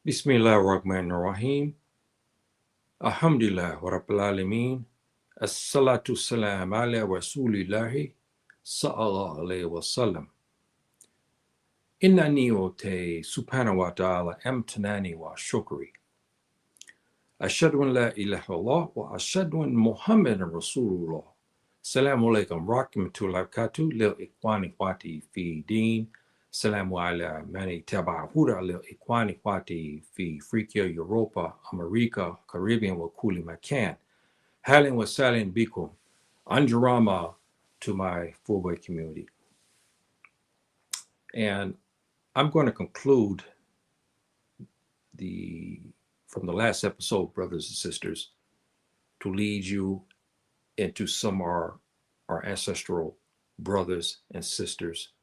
Bismillahirrahmanirrahim. Alhamdulillah wa rabbil alameen. As-salatu salam ala rasulillahi sallallahu alayhi wa sallam. Innani ote subhanahu wa ta'ala amtanani wa shukri. Ashhadu an la ilaha illallah wa ashhadu an Muhammadan Rasulullah. Assalamu alaikum rahmatullahi wa barakatuh lil ikhwani ikhwati fi din. Salamu ala mani tabahuda lil ikhwani ikhwati fi Afrika, Europa, America, Caribbean wa kuli makan. Halin wa salin bikum. Anjurama to my full-way community. And I'm going to conclude from the last episode, brothers and sisters, to lead you into some of our ancestral brothers and sisters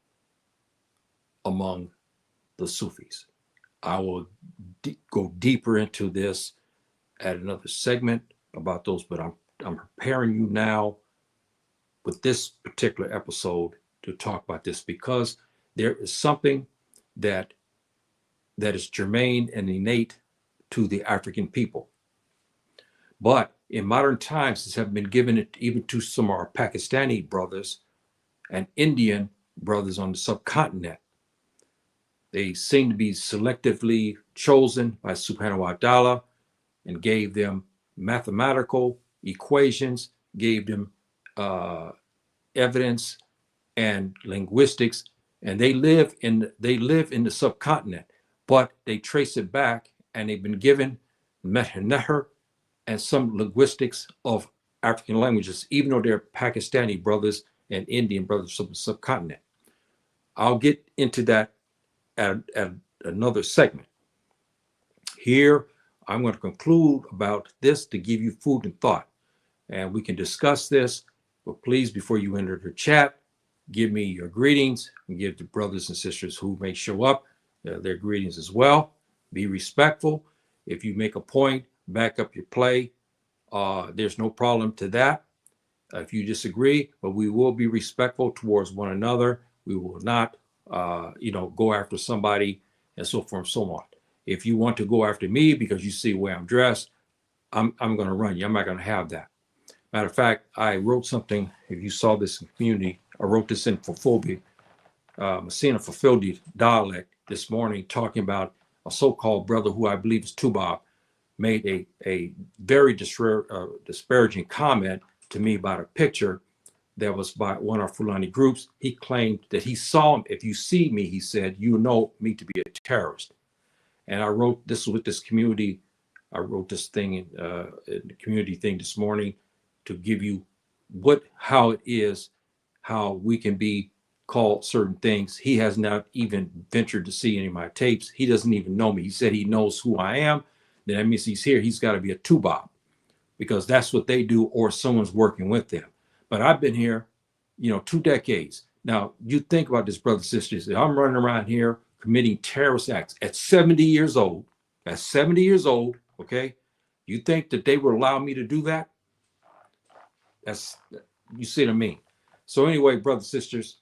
among the Sufis. I will go deeper into this at another segment about those, but I'm preparing you now with this particular episode to talk about this because there is something that is germane and innate to the African people. But in modern times, this has been given even to some of our Pakistani brothers and Indian brothers on the subcontinent. They seem to be selectively chosen by Subhanahu wa ta'ala and gave them mathematical equations, gave them evidence and linguistics, and they live in the subcontinent, but they trace it back, and they've been given Meher and some linguistics of African languages, even though they're Pakistani brothers and Indian brothers from the subcontinent. I'll get into that at another segment. Here, I'm going to conclude about this to give you food and thought, and we can discuss this. But please, before you enter the chat, give me your greetings and give the brothers and sisters who may show up their greetings as well. Be respectful. If you make a point, back up your play. There's no problem to that. If you disagree, but we will be respectful towards one another. We will not, go after somebody and so forth and so on. If you want to go after me because you see the way I'm dressed, I'm going to run you. I'm not going to have that. Matter of fact, I wrote something. If you saw this in the community, I wrote this in Fulfildi, Messina Fulfildi dialect this morning, talking about a so-called brother who I believe is Tubab, made a very disparaging comment to me about a picture that was by one of our Fulani groups. He claimed that he saw him. If you see me, he said, you know me to be a terrorist. And I wrote this with this community. I wrote this thing in the community thing this morning to give you how it is, how we can be called certain things. He has not even ventured to see any of my tapes. He doesn't even know me. He said he knows who I am. Then that means he's here. He's got to be a Tubab because that's what they do, or someone's working with them. But I've been here, 2 decades. Now, you think about this, brothers and sisters. I'm running around here committing terrorist acts at 70 years old. At 70 years old, okay? You think that they would allow me to do that? You see what I mean? So anyway, brothers and sisters,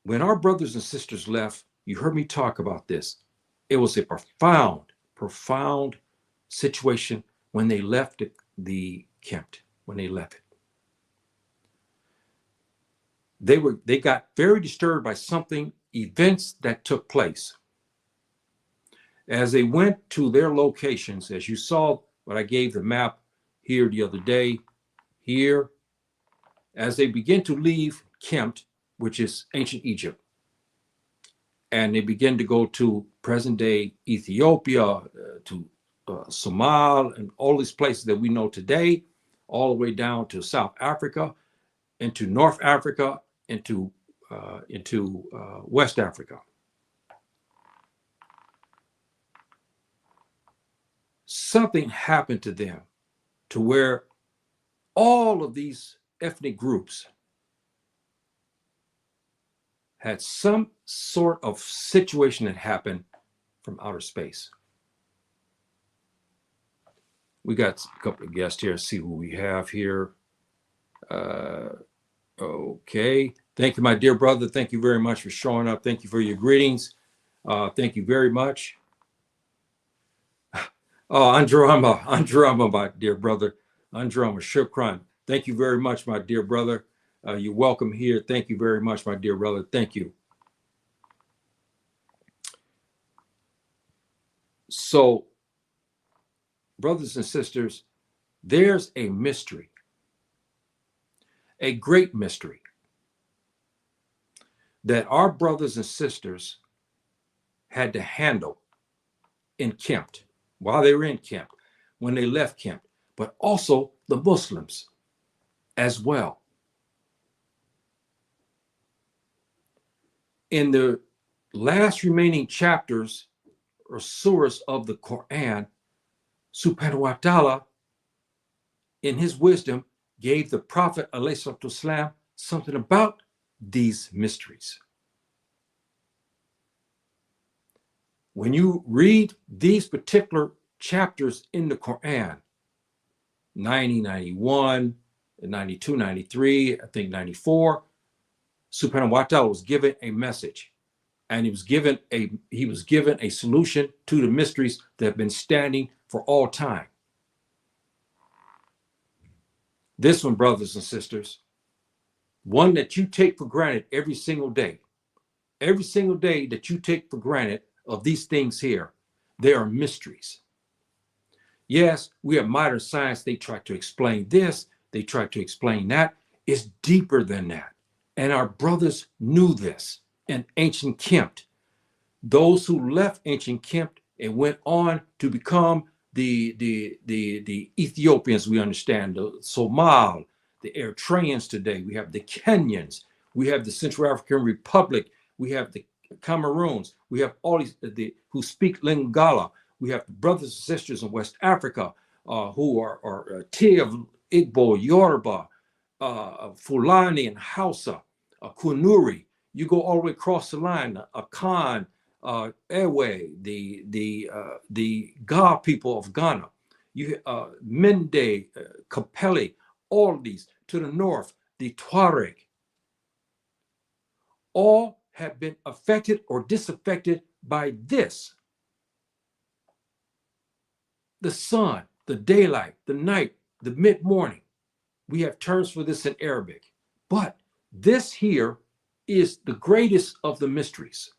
when our brothers and sisters left, you heard me talk about this. It was a profound situation when they left the Kempt, when they left it. They got very disturbed by events that took place. As they went to their locations, as you saw what I gave the map here the other day, here, as they begin to leave Kempt, which is ancient Egypt, and they begin to go to present-day Ethiopia, to Somal, and all these places that we know today, all the way down to South Africa, into North Africa, into West Africa. Something happened to them to where all of these ethnic groups had some sort of situation that happened from outer space. We got a couple of guests here. See who we have here. Okay. Thank you, my dear brother. Thank you very much for showing up. Thank you for your greetings. Thank you very much. Oh, Andrama, my dear brother. Andrama, shukran. Thank you very much, my dear brother. You're welcome here. Thank you very much, my dear brother. Thank you. So, brothers and sisters, there's a mystery, a great mystery, that our brothers and sisters had to handle in Kempt, while they were in Kempt, when they left Kempt, but also the Muslims as well. In the last remaining chapters or surahs of the Quran, Subhanahu wa ta'ala, in his wisdom, gave the Prophet ﷺ something about these mysteries. When you read these particular chapters in the Quran, 90, 91, 92, 93, I think 94, Subhanahu wa ta'ala was given a message, and he was given a solution to the mysteries that have been standing for all time. This one, brothers and sisters, one that you take for granted every single day that you take for granted of these things here, they are mysteries. Yes, we have modern science. They try to explain this, they try to explain that. It's deeper than that. And our brothers knew this in ancient Kempt. Those who left ancient Kempt and went on to become the Ethiopians, we understand, the Somal, the Eritreans today. We have the Kenyans, we have the Central African Republic, we have the Cameroons, we have all these who speak Lingala. We have brothers and sisters in West Africa who are Tiv, Igbo, Yoruba, Fulani, and Hausa, Kunuri. You go all the way across the line, Akan, Ewe, the Ga people of Ghana, you Mende, Kapeli, all of these to the north, the Tuareg, all have been affected or disaffected by this. The sun, the daylight, the night, the mid-morning. We have terms for this in Arabic. But this here is the greatest of the mysteries.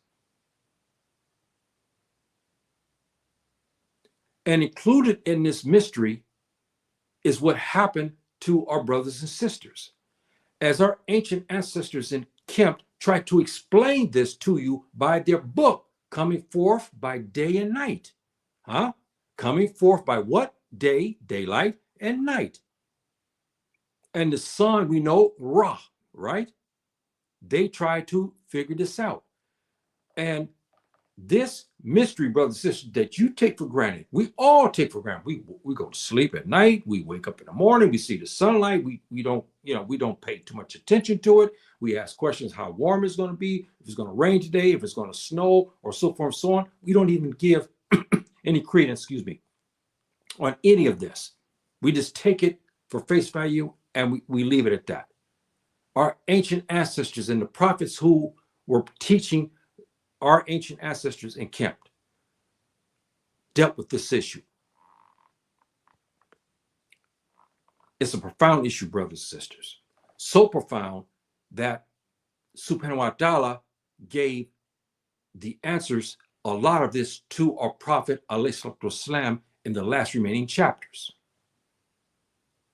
And included in this mystery is what happened to our brothers and sisters. As our ancient ancestors in Kempt tried to explain this to you by their book, coming forth by day and night. Coming forth by what? Day, daylight, and night. And the sun, we know, Ra, right? They try to figure this out. And this mystery, brothers and sisters, that you take for granted, we all take for granted. We go to sleep at night, we wake up in the morning, we see the sunlight, we don't pay too much attention to it. We ask questions how warm it's going to be, if it's going to rain today, if it's going to snow, or so forth and so on. We don't even give any credence, on any of this. We just take it for face value and we leave it at that. Our ancient ancestors and the prophets who were teaching our ancient ancestors in Kempt dealt with this issue. It's a profound issue, brothers and sisters. So profound that Subhanahu wa ta'ala gave the answers, a lot of this, to our Prophet ﷺ in the last remaining chapters.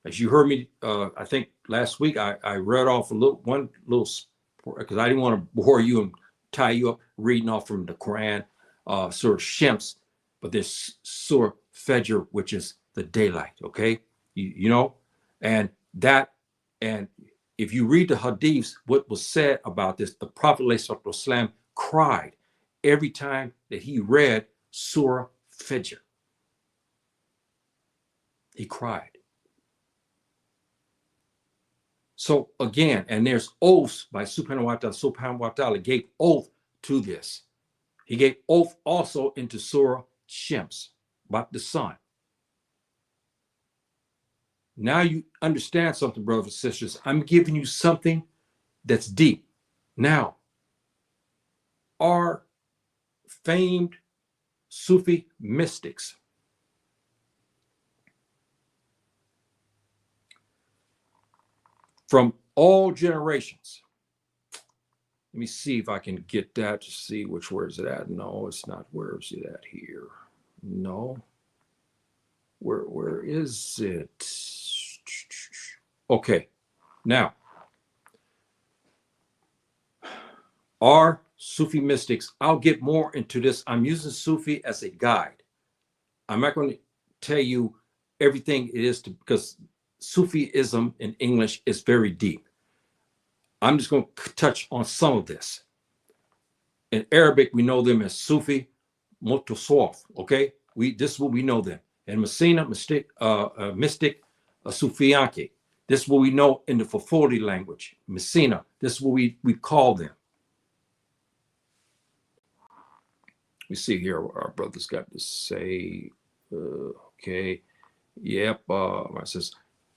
As you heard me, I think last week, I read off one little, because I didn't want to bore you and tie you up reading off from the Quran, Surah Shams, but there's Surah Fajr, which is the daylight, okay? You know, and if you read the hadiths, what was said about this, the Prophet ﷺ cried every time that he read Surah Fajr. He cried. So again, and there's oaths by Subhanahu wa ta'ala. Subhanahu wa ta'ala gave oath to this. He gave oath also into Surah Shams about the sun. Now you understand something, brothers and sisters. I'm giving you something that's deep. Now, our famed Sufi mystics. From all generations. Let me see if I can get that to see where is it at. No, it's not. Where is it at here? No. Where is it? Okay. Now, our Sufi mystics, I'll get more into this. I'm using Sufi as a guide. I'm not going to tell you everything it is because Sufism in English is very deep. I'm just going to touch on some of this. In Arabic, we know them as Sufi Muttasawwif, okay? This is what we know them. In Messina, mystic Sufiyanke. This is what we know in the Fafoli language, Messina. This is what we call them. We see here what our brothers got to say. Okay. Yep. It says,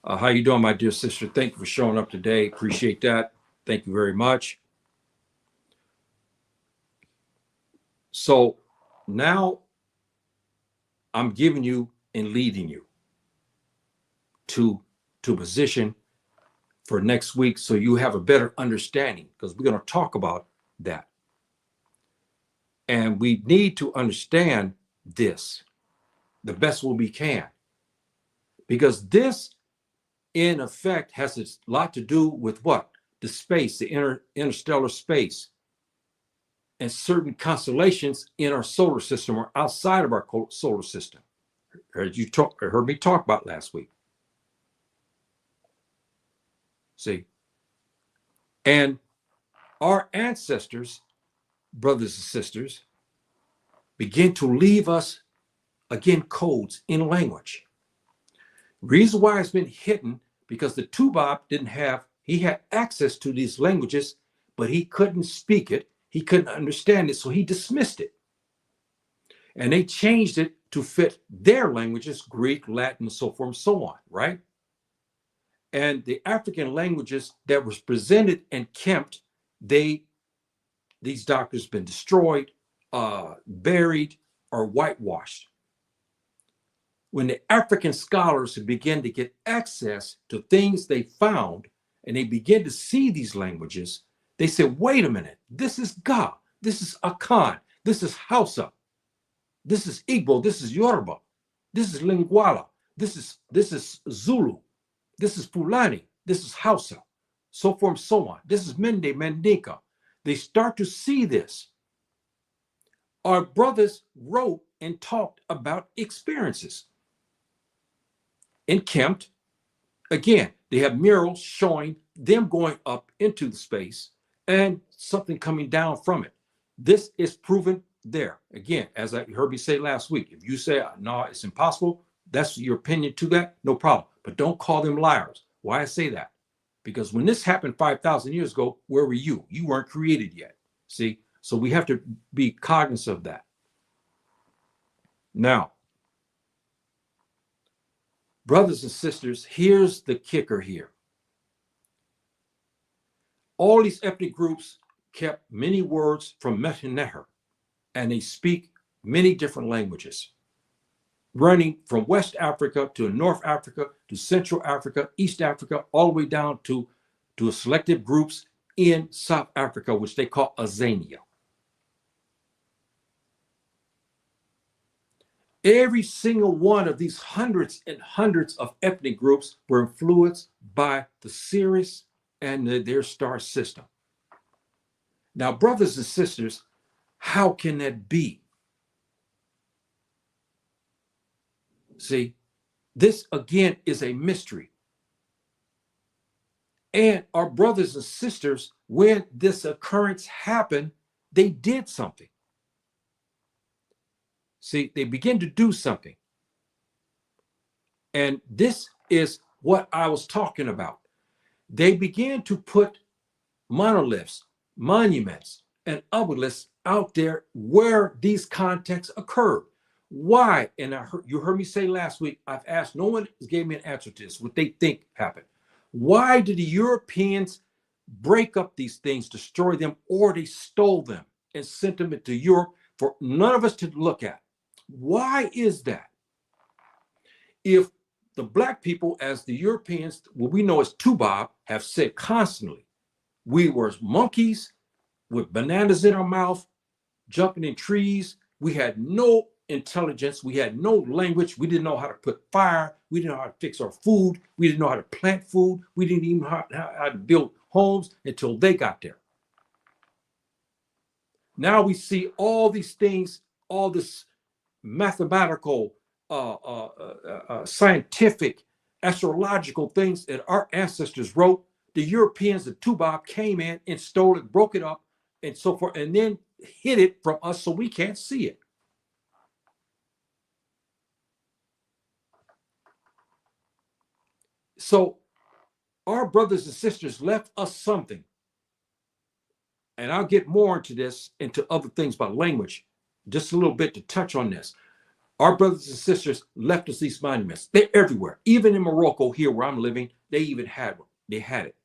how you doing, my dear sister? Thank you for showing up today. Appreciate that. Thank you very much. So now I'm giving you and leading you to a position for next week so you have a better understanding, because we're going to talk about that. And we need to understand this the best way we can, because this in effect has a lot to do with what? The space, the interstellar space, and certain constellations in our solar system or outside of our solar system. Heard me talk about last week. See, and our ancestors, brothers and sisters, begin to leave us again codes in language. Reason why it's been hidden, because the Tubab he had access to these languages, but he couldn't speak it, he couldn't understand it, so he dismissed it. And they changed it to fit their languages, Greek, Latin, and so forth and so on, right? And the African languages that was presented and kept, these doctors been destroyed, buried, or whitewashed. When the African scholars began to get access to things they found, and they began to see these languages, they said, wait a minute, this is Ga, this is Akan, this is Hausa, this is Igbo, this is Yoruba, this is Lingala, this is Zulu, this is Fulani, this is Hausa, so forth and so on. This is Mende, Mandinka. They start to see this. Our brothers wrote and talked about experiences. In Kempt, again, they have murals showing them going up into the space and something coming down from it. This is proven there. Again, as I heard me say last week, if you say, no, it's impossible, that's your opinion to that, no problem. But don't call them liars. Why I say that? Because when this happened 5,000 years ago, where were you? You weren't created yet. See? So we have to be cognizant of that. Now, brothers and sisters, here's the kicker here. All these ethnic groups kept many words from Metaneher, and they speak many different languages, running from West Africa to North Africa to Central Africa, East Africa, all the way down to selected groups in South Africa, which they call Azania. Every single one of these hundreds and hundreds of ethnic groups were influenced by the Sirius and their star system. Now, brothers and sisters, how can that be? See, this again is a mystery. And our brothers and sisters, when this occurrence happened, they did something. See, they begin to do something. And this is what I was talking about. They began to put monoliths, monuments, and obelisks out there where these contexts occurred. Why? And you heard me say last week, I've asked, no one gave me an answer to this, what they think happened. Why did the Europeans break up these things, destroy them, or they stole them and sent them into Europe? for none of us to look at. Why is that? If the black people, as the Europeans, what we know as Tubab, have said constantly, we were monkeys with bananas in our mouth, jumping in trees. We had no intelligence. We had no language. We didn't know how to put fire. We didn't know how to fix our food. We didn't know how to plant food. We didn't even know how to build homes until they got there. Now we see all these things, all this mathematical, scientific, astrological things that our ancestors wrote. The Europeans, the Tubab, came in and stole it, broke it up, and so forth, and then hid it from us so we can't see it. So our brothers and sisters left us something. And I'll get more into this, into other things about language, just a little bit to touch on this. Our brothers and sisters left us these monuments. They're everywhere. Even in Morocco, here where I'm living, they even had one. They had it.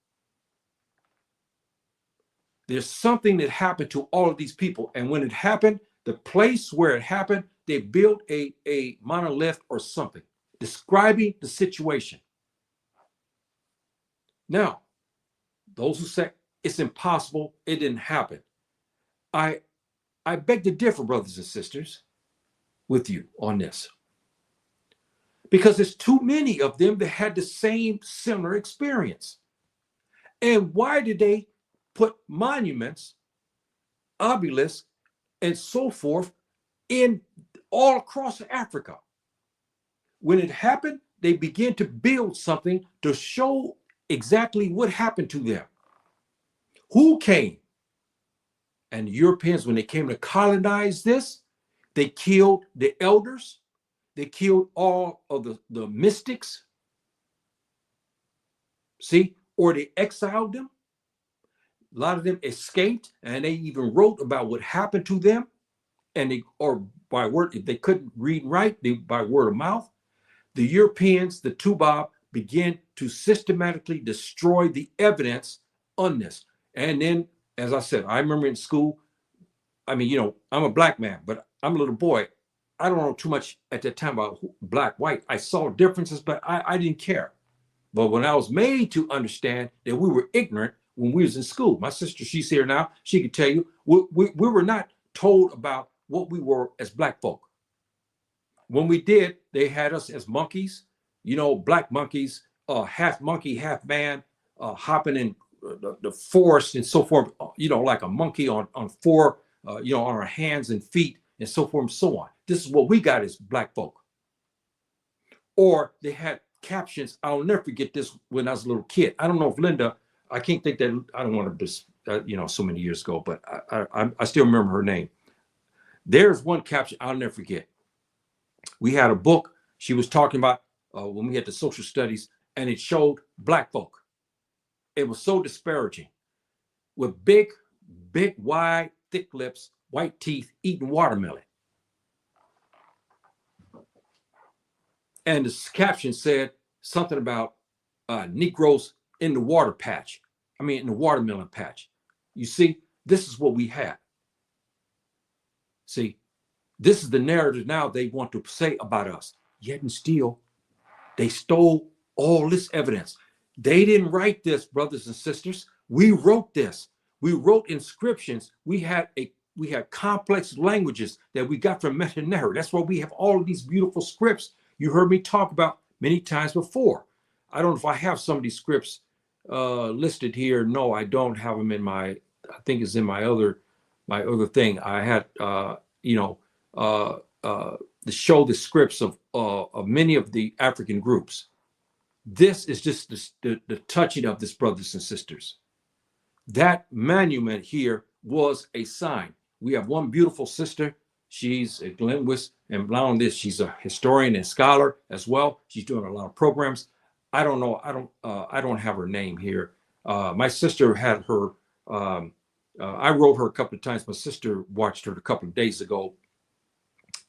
There's something that happened to all of these people. And when it happened, the place where it happened, they built a monolith or something describing the situation. Now, those who say it's impossible, it didn't happen, I beg to differ, brothers and sisters, with you on this. Because there's too many of them that had the same similar experience. And why did they put monuments, obelisks, and so forth in all across Africa? When it happened, they began to build something to show exactly what happened to them. Who came? And the Europeans, when they came to colonize this, they killed the elders. They killed all of the mystics. See, or they exiled them. A lot of them escaped, and they even wrote about what happened to them. And they, or by word, if they couldn't read and write, they, by word of mouth. The Europeans, the Tubab, began to systematically destroy the evidence on this. And then, as I said, I remember in school, I mean, you know, I'm a black man, but I'm a little boy. I don't know too much at that time about black, white. I saw differences, but I didn't care. But when I was made to understand that we were ignorant when we was in school, my sister, she's here now, she could tell you, we were not told about what we were as black folk. When we did, they had us as monkeys, you know, black monkeys, half monkey, half man, hopping in the forest and so forth, you know, like a monkey on four, you know, on our hands and feet and so forth and so on. This is what we got as black folk. Or they had captions. I'll never forget this when I was a little kid. I don't know if Linda, I can't think that, I don't want to, you know, so many years ago, but I still remember her name. There's one caption I'll never forget. We had a book she was talking about when we had the social studies, and it showed black folk. It was so disparaging, with big, wide, thick lips, white teeth, eating watermelon. And the caption said something about Negroes in the water patch. I mean, in the watermelon patch. You see, this is what we had. See, this is the narrative now they want to say about us. Yet and still, they stole all this evidence. They didn't write this, brothers and sisters. We wrote this. We wrote inscriptions. We had complex languages that we got from Meta. That's why we have all of these beautiful scripts you heard me talk about many times before. I don't know if I have some of these scripts listed here. No, I don't have them in my, I think it's in my other thing. I had, you know, to show the scripts of many of the African groups. This is just the touching of this, brothers and sisters. That monument here was a sign. We have one beautiful sister. She's a linguist, and beyond this, she's a historian and scholar as well. She's doing a lot of programs. I don't know. I don't have her name here. My sister had her. I wrote her a couple of times. My sister watched her a couple of days ago,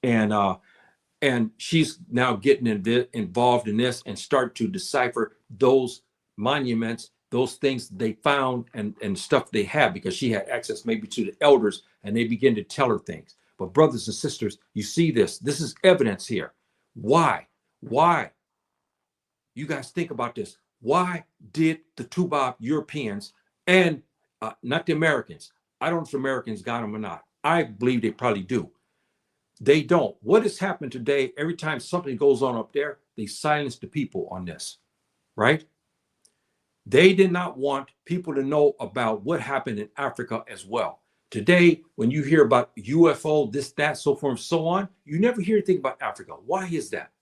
and she's now getting involved in this and start to decipher those monuments, those things they found and stuff they have, because she had access maybe to the elders, and they begin to tell her things. But brothers and sisters, you see this. This is evidence here. Why? Why? You guys think about this. Why did the Tubab Europeans and not the Americans? I don't know if the Americans got them or not. I believe they probably do. They don't. What has happened today, every time something goes on up there, they silence the people on this, right? They did not want people to know about what happened in Africa as well. Today, when you hear about UFO, this, that, so forth, and so on, you never hear anything about Africa. Why is that?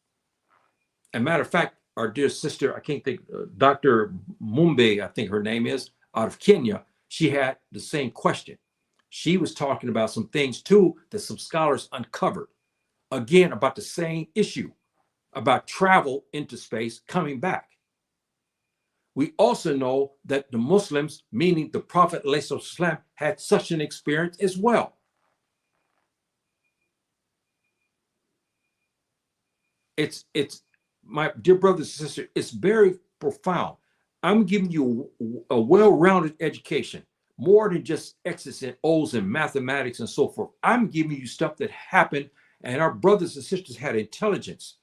As a matter of fact, our dear sister, I can't think, Dr. Mumbe, I think her name is, out of Kenya, she had the same question. She was talking about some things too that some scholars uncovered. Again, about the same issue, about travel into space coming back. We also know that the Muslims, meaning the Prophet ﷺ, had such an experience as well. It's my dear brothers and sisters, it's very profound. I'm giving you a well-rounded education, more than just X's and O's and mathematics and so forth. I'm giving you stuff that happened, and our brothers and sisters had intelligence.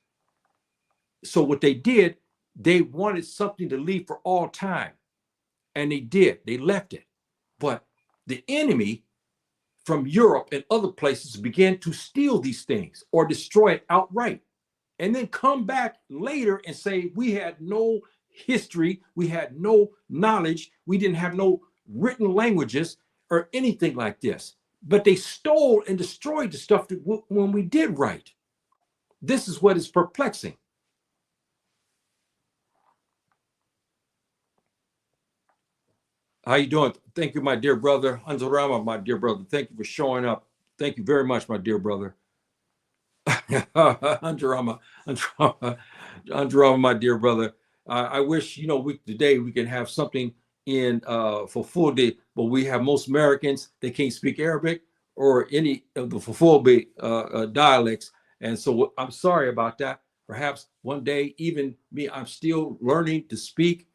So what they did, they wanted something to leave for all time. And they did. They left it. But the enemy from Europe and other places began to steal these things or destroy it outright. And then come back later and say, we had no history, we had no knowledge, we didn't have no written languages or anything like this. But they stole and destroyed the stuff that when we did right. This is what is perplexing. How you doing? Thank you, my dear brother. Anzarama, my dear brother. Thank you for showing up. Thank you very much, my dear brother. Anzarama, my dear brother. I wish, today we can have something in for full day, but we have most Americans, they can't speak Arabic or any of the Fulfulde dialects. And so I'm sorry about that. Perhaps one day, even me, I'm still learning to speak.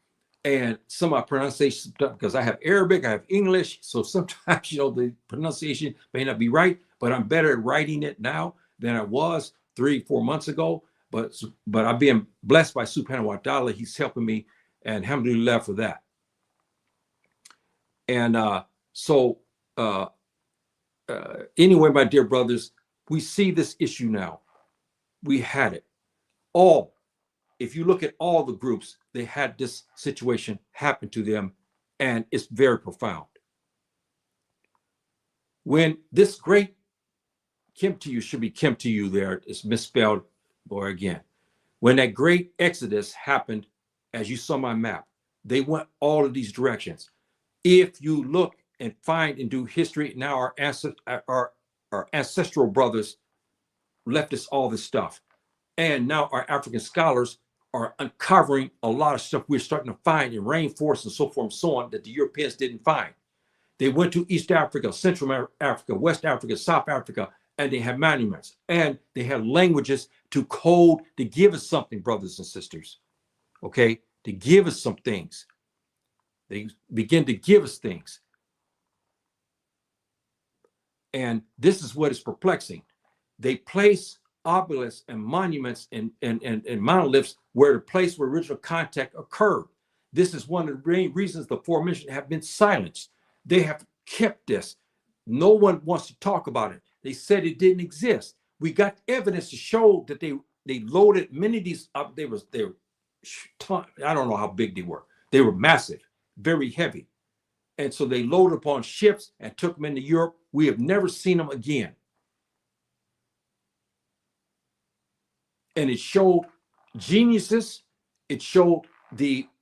And some of my pronunciation, because I have Arabic, I have English, so sometimes the pronunciation may not be right, but I'm better at writing it now than I was 3-4 months ago. But I'm being blessed by Subhanahu wa Ta'ala. He's helping me, and alhamdulillah for that. And anyway, my dear brothers, we see this issue now. We had it all. If you look at all the groups, they had this situation happen to them, and it's very profound. When this great Kimtiyu should be Kimtiyu there, it's misspelled, or again. When that great exodus happened, as you saw my map, they went all of these directions. If you look and find and do history, now our ancestral brothers left us all this stuff. And now our African scholars are uncovering a lot of stuff we're starting to find in rainforests and so forth and so on that the Europeans didn't find. They went to East Africa, Central Africa, West Africa, South Africa, and they have monuments. And they have languages to code to give us something, brothers and sisters. Okay? To give us some things. They begin to give us things. And this is what is perplexing. They place obelisks and monuments and monoliths where the place where original contact occurred. This is one of the main reasons the aforementioned have been silenced. They have kept this. No one wants to talk about it. They said it didn't exist. We got evidence to show that they loaded many of these up. They were I don't know how big they were. They were massive, very heavy. And so they loaded upon ships and took them into Europe. We have never seen them again. And it showed geniuses. It showed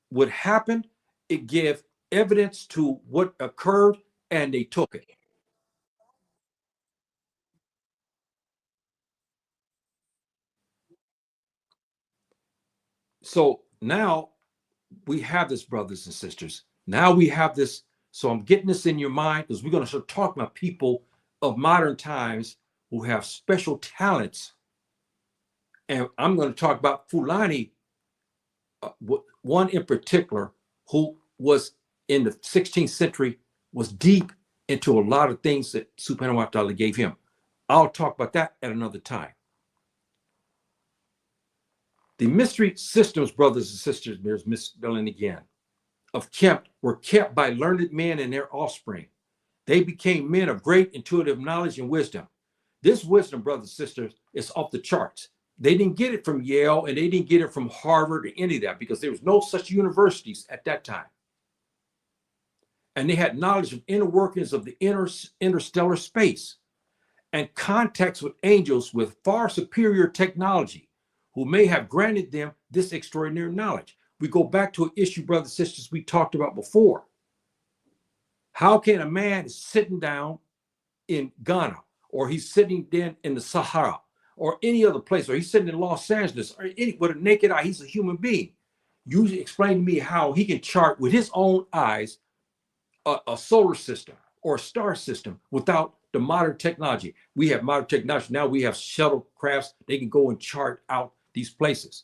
what happened. It gave evidence to what occurred, and they took it. So now we have this, brothers and sisters. Now we have this. So I'm getting this in your mind because we're going to start talking about people of modern times who have special talents. And I'm going to talk about Fulani, one in particular, who was in the 16th century, was deep into a lot of things that Subhanahu wa Ta'ala gave him. I'll talk about that at another time. The mystery systems, brothers and sisters, there's misspelling again, were kept by learned men and their offspring. They became men of great intuitive knowledge and wisdom. This wisdom, brothers and sisters, is off the charts. They didn't get it from Yale and they didn't get it from Harvard or any of that because there was no such universities at that time. And they had knowledge of inner workings of the interstellar space and contacts with angels with far superior technology who may have granted them this extraordinary knowledge. We go back to an issue, brothers and sisters, we talked about before. How can a man sitting down in Ghana, or he's sitting then in the Sahara, or any other place, or he's sitting in Los Angeles, or with a naked eye, he's a human being. You explain to me how he can chart with his own eyes a solar system or a star system without the modern technology. We have modern technology. Now we have shuttlecrafts. They can go and chart out these places.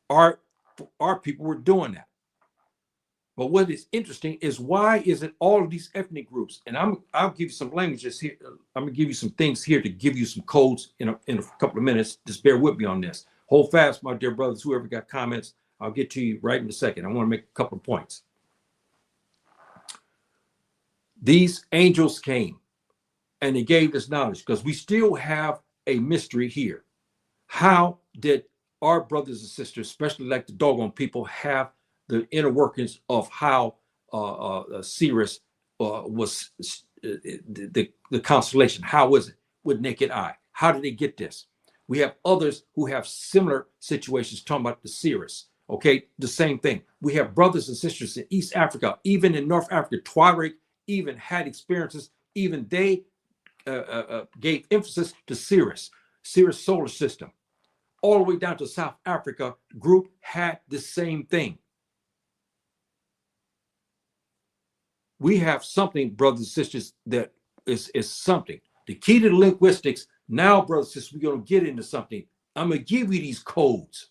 Our people were doing that. But what is interesting is why is it all of these ethnic groups? And I'll give you some languages here. I'm gonna give you some things here to give you some codes in a couple of minutes. Just bear with me on this. Hold fast, my dear brothers. Whoever got comments, I'll get to you right in a second. I want to make a couple of points. These angels came and they gave us knowledge because we still have a mystery here. How did our brothers and sisters, especially like the doggone people, have the inner workings of how Sirius was the constellation? How was it with naked eye? How did they get this? We have others who have similar situations talking about the Sirius. Okay, the same thing. We have brothers and sisters in East Africa, even in North Africa. Tuareg even had experiences. Even they gave emphasis to Sirius solar system. All the way down to South Africa, group had the same thing. We have something, brothers and sisters, that is something. The key to the linguistics, now, brothers and sisters, we're going to get into something. I'm going to give you these codes.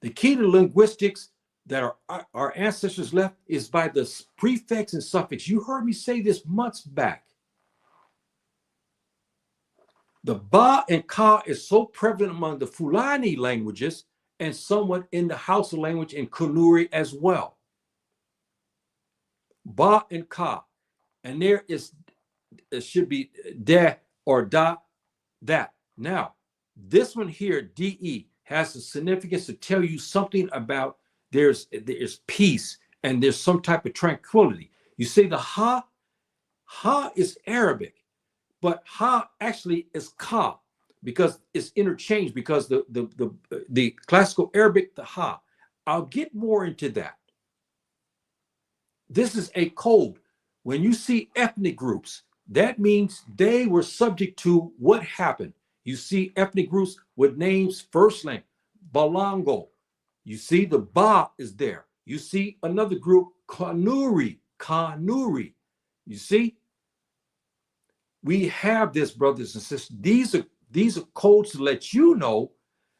The key to linguistics that our ancestors left is by the prefix and suffix. You heard me say this months back. The Ba and Ka is so prevalent among the Fulani languages and somewhat in the Hausa language and Kanuri as well. Ba and Ka. And there is, it should be de or da, that. Now, this one here, de, has the significance to tell you something about there's peace and there's some type of tranquility. You say the ha is Arabic, but ha actually is ka because it's interchanged because the classical Arabic, the ha. I'll get more into that. This is a code. When you see ethnic groups, that means they were subject to what happened. You see ethnic groups with names, first name, Balango. You see the Ba is there. You see another group, Kanuri. You see? We have this, brothers and sisters. These are codes to let you know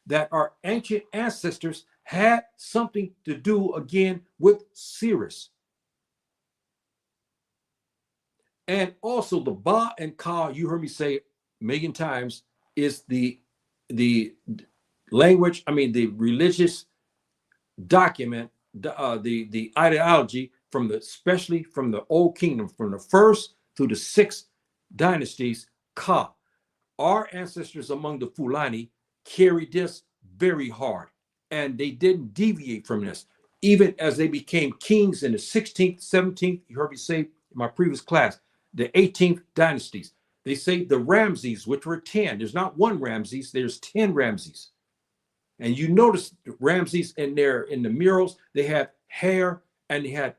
that our ancient ancestors had something to do again with Sirius. And also the Ba and Ka, you heard me say a million times, is the language, the religious document, the ideology from especially from the Old Kingdom, from the first through the sixth dynasties, Ka. Our ancestors among the Fulani carried this very hard, and they didn't deviate from this. Even as they became kings in the 16th, 17th, you heard me say in my previous class, the 18th dynasties. They say the Ramses, which were 10. There's not one Ramses, there's 10 Ramses. And you notice Ramses in the murals, they had hair and they had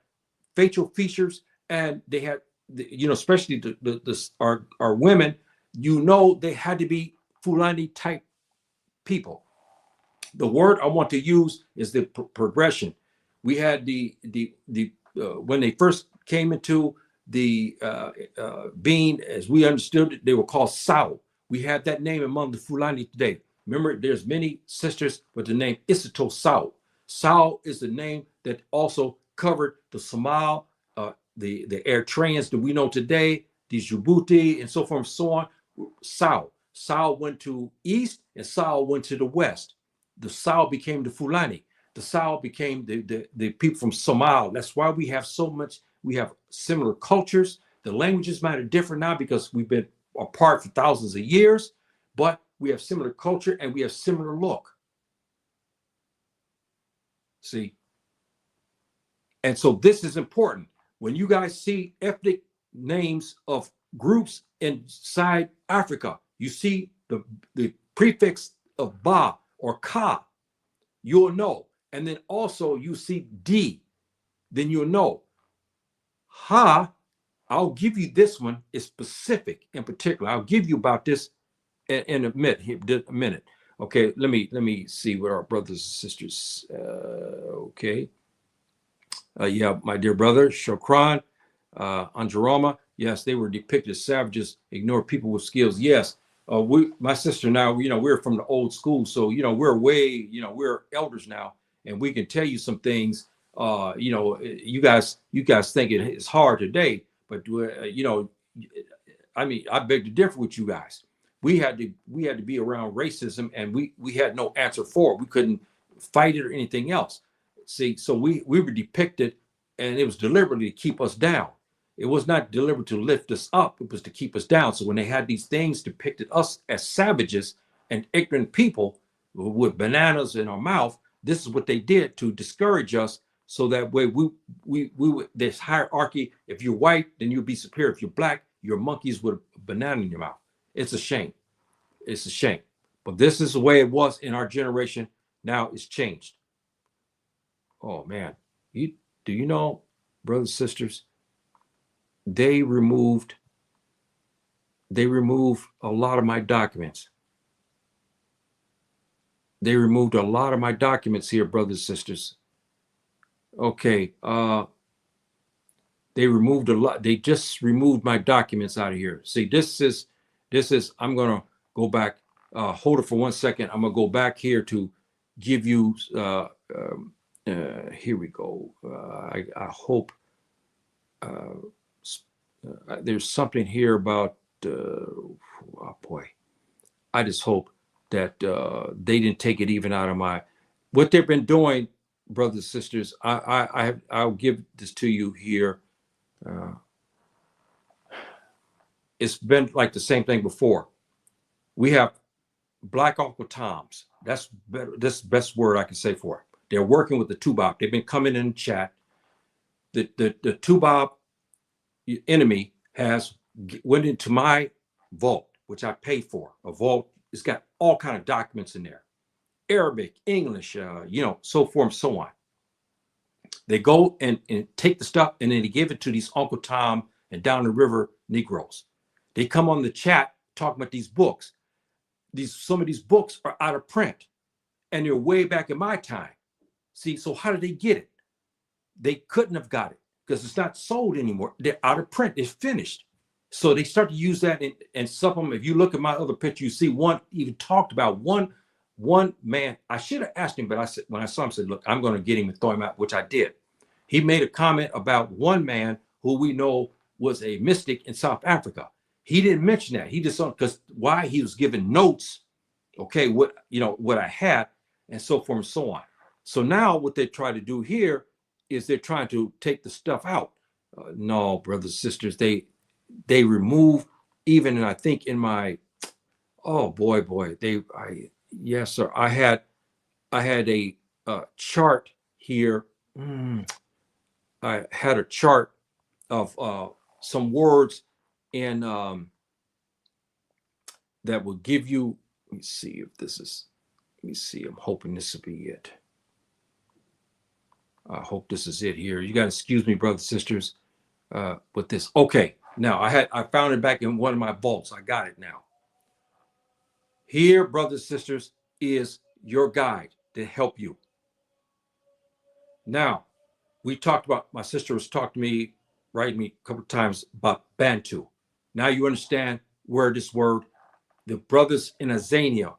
facial features, and they had, especially our women, they had to be Fulani type people. The word I want to use is the progression. We had the when they first came into the being, as we understood it, they were called Sao. We have that name among the Fulani today. Remember, there's many sisters with the name Isato Sao. Sao is the name that also covered the Somal, the Eritreans that we know today, these Djibouti, and so forth and so on. Sao. Sao went to east, and Sao went to the west. The Sao became the Fulani. The Sao became the people from Somal. That's why we have so much. We have similar cultures. The languages might be different now because we've been apart for thousands of years, but we have similar culture and we have similar look. See? And so this is important. When you guys see ethnic names of groups inside Africa, you see the prefix of Ba or Ka, you'll know. And then also you see D, then you'll know. Ha, I'll give you this one is specific in particular. I'll give you about this in a minute. Okay, let me see what our brothers and sisters. Okay. Yeah, my dear brother, Shokran, Anjarama, yes, they were depicted as savages, ignore people with skills. Yes, my sister now, we're from the old school, so we're way, we're elders now, and we can tell you some things. You guys think it's hard today, but I mean, I beg to differ with you guys. We had to be around racism, and we had no answer for it. We couldn't fight it or anything else. See, so we were depicted, and it was deliberately to keep us down. It was not deliberate to lift us up. It was to keep us down. So when they had these things depicted us as savages and ignorant people with bananas in our mouth, this is what they did to discourage us. So that way we this hierarchy. If you're white, then you'll be superior. If you're black, you're monkeys with a banana in your mouth. It's a shame. It's a shame. But this is the way it was in our generation. Now it's changed. Oh man, do you know, brothers and sisters, they removed a lot of my documents. They removed a lot of my documents here, brothers and sisters. Okay, they removed a lot. They just removed my documents out of here. See, this is, I'm gonna go back, hold it for 1 second. I'm gonna go back here to give you, here we go. I hope there's something here about, oh boy, I just hope that they didn't take it even out of what they've been doing, brothers and sisters. I'll give this to you here. It's been like the same thing before. We have Black Uncle Toms. That's better. That's the best word I can say for it. They're working with the Tubab. They've been coming in chat. The Tubab enemy went into my vault, which I paid for. A vault. It's got all kind of documents in there, Arabic, English, so forth and so on. They go and take the stuff, and then they give it to these Uncle Tom and down the river Negroes. They come on the chat talking about these books. Some of these books are out of print, and they're way back in my time. See, so how did they get it? They couldn't have got it because it's not sold anymore. They're out of print. It's finished. So they start to use that and supplement. If you look at my other picture, you see one even talked about one man. I should have asked him, but I said, when I saw him, I said, look, I'm going to get him and throw him out, which I did. He made a comment about one man who we know was a mystic in South Africa. He didn't mention that. He just because why he was giving notes, okay, what I had, and so forth and so on. So now what they try to do here is they're trying to take the stuff out. No, brothers and sisters, they remove even, and I think in my, oh boy, yes, sir. I had a chart here. I had a chart of some words in that will give you. Let me see if this is. Let me see. I'm hoping this will be it. I hope this is it here. You got to excuse me, brothers and sisters, with this. Okay, now I found it back in one of my vaults. I got it now. Here, brothers and sisters, is your guide to help you. Now, we talked about, my sister was talking to me, writing me a couple of times about Bantu. Now you understand where this word, the brothers in Azania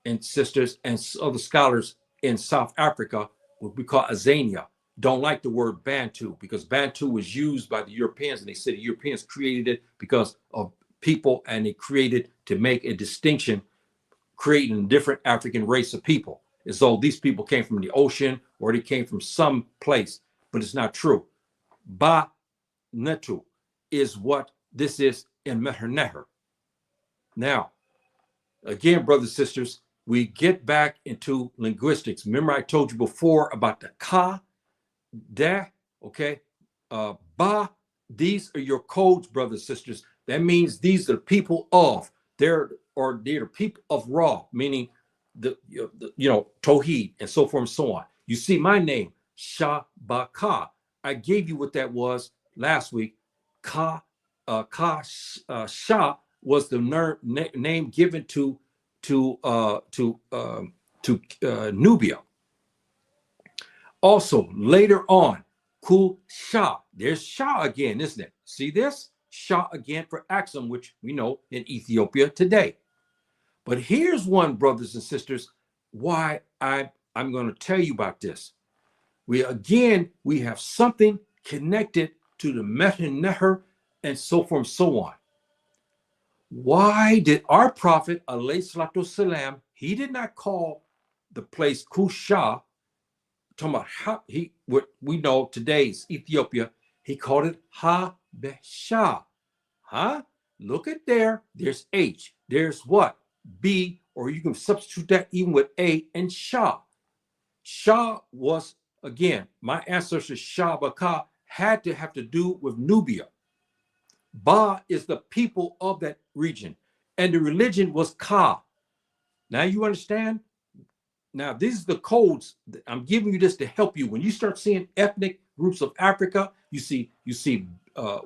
and sisters and other scholars in South Africa, what we call Azania, don't like the word Bantu because Bantu was used by the Europeans, and they said the Europeans created it because of people, and they created to make a distinction, creating a different African race of people, as though these people came from the ocean or they came from some place, but it's not true. Ba Netu is what this is in Meherneher. Now, again, brothers and sisters, we get back into linguistics. Remember, I told you before about the ka, da, okay, ba. These are your codes, brothers and sisters. That means these are the people of. They're the people of Ra, meaning the Tawheed and so forth and so on. You see my name, Shabaka. I gave you what that was last week. Shah was the name given to Nubia. Also, later on, Kul Shah. There's Shah again, isn't it? See this? Shah again for Axum, which we know in Ethiopia today. But here's one, brothers and sisters, why I'm going to tell you about this. We have something connected to the Meherneher and so forth and so on. Why did our prophet, alayhi salatu salam, he did not call the place Kusha, talking about how what we know today's Ethiopia, he called it Habesha. Huh? Look at there. There's H. There's what? B, or you can substitute that even with A and Shah. Shah was, again, my ancestor Shabaka had to have to do with Nubia. Ba is the people of that region, and the religion was Ka. Now you understand? Now, these are the codes. I'm giving you this to help you. When you start seeing ethnic groups of Africa, you see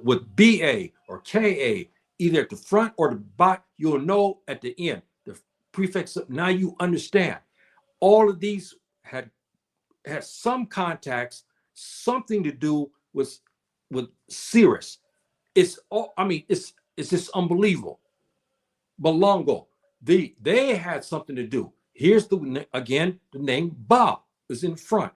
with BA or KA, either at the front or the back, you'll know at the end, the prefix. Now you understand. All of these had some contacts, something to do with Cirrus. It's just unbelievable. Balongo, they had something to do. Here's the name Ba is in front.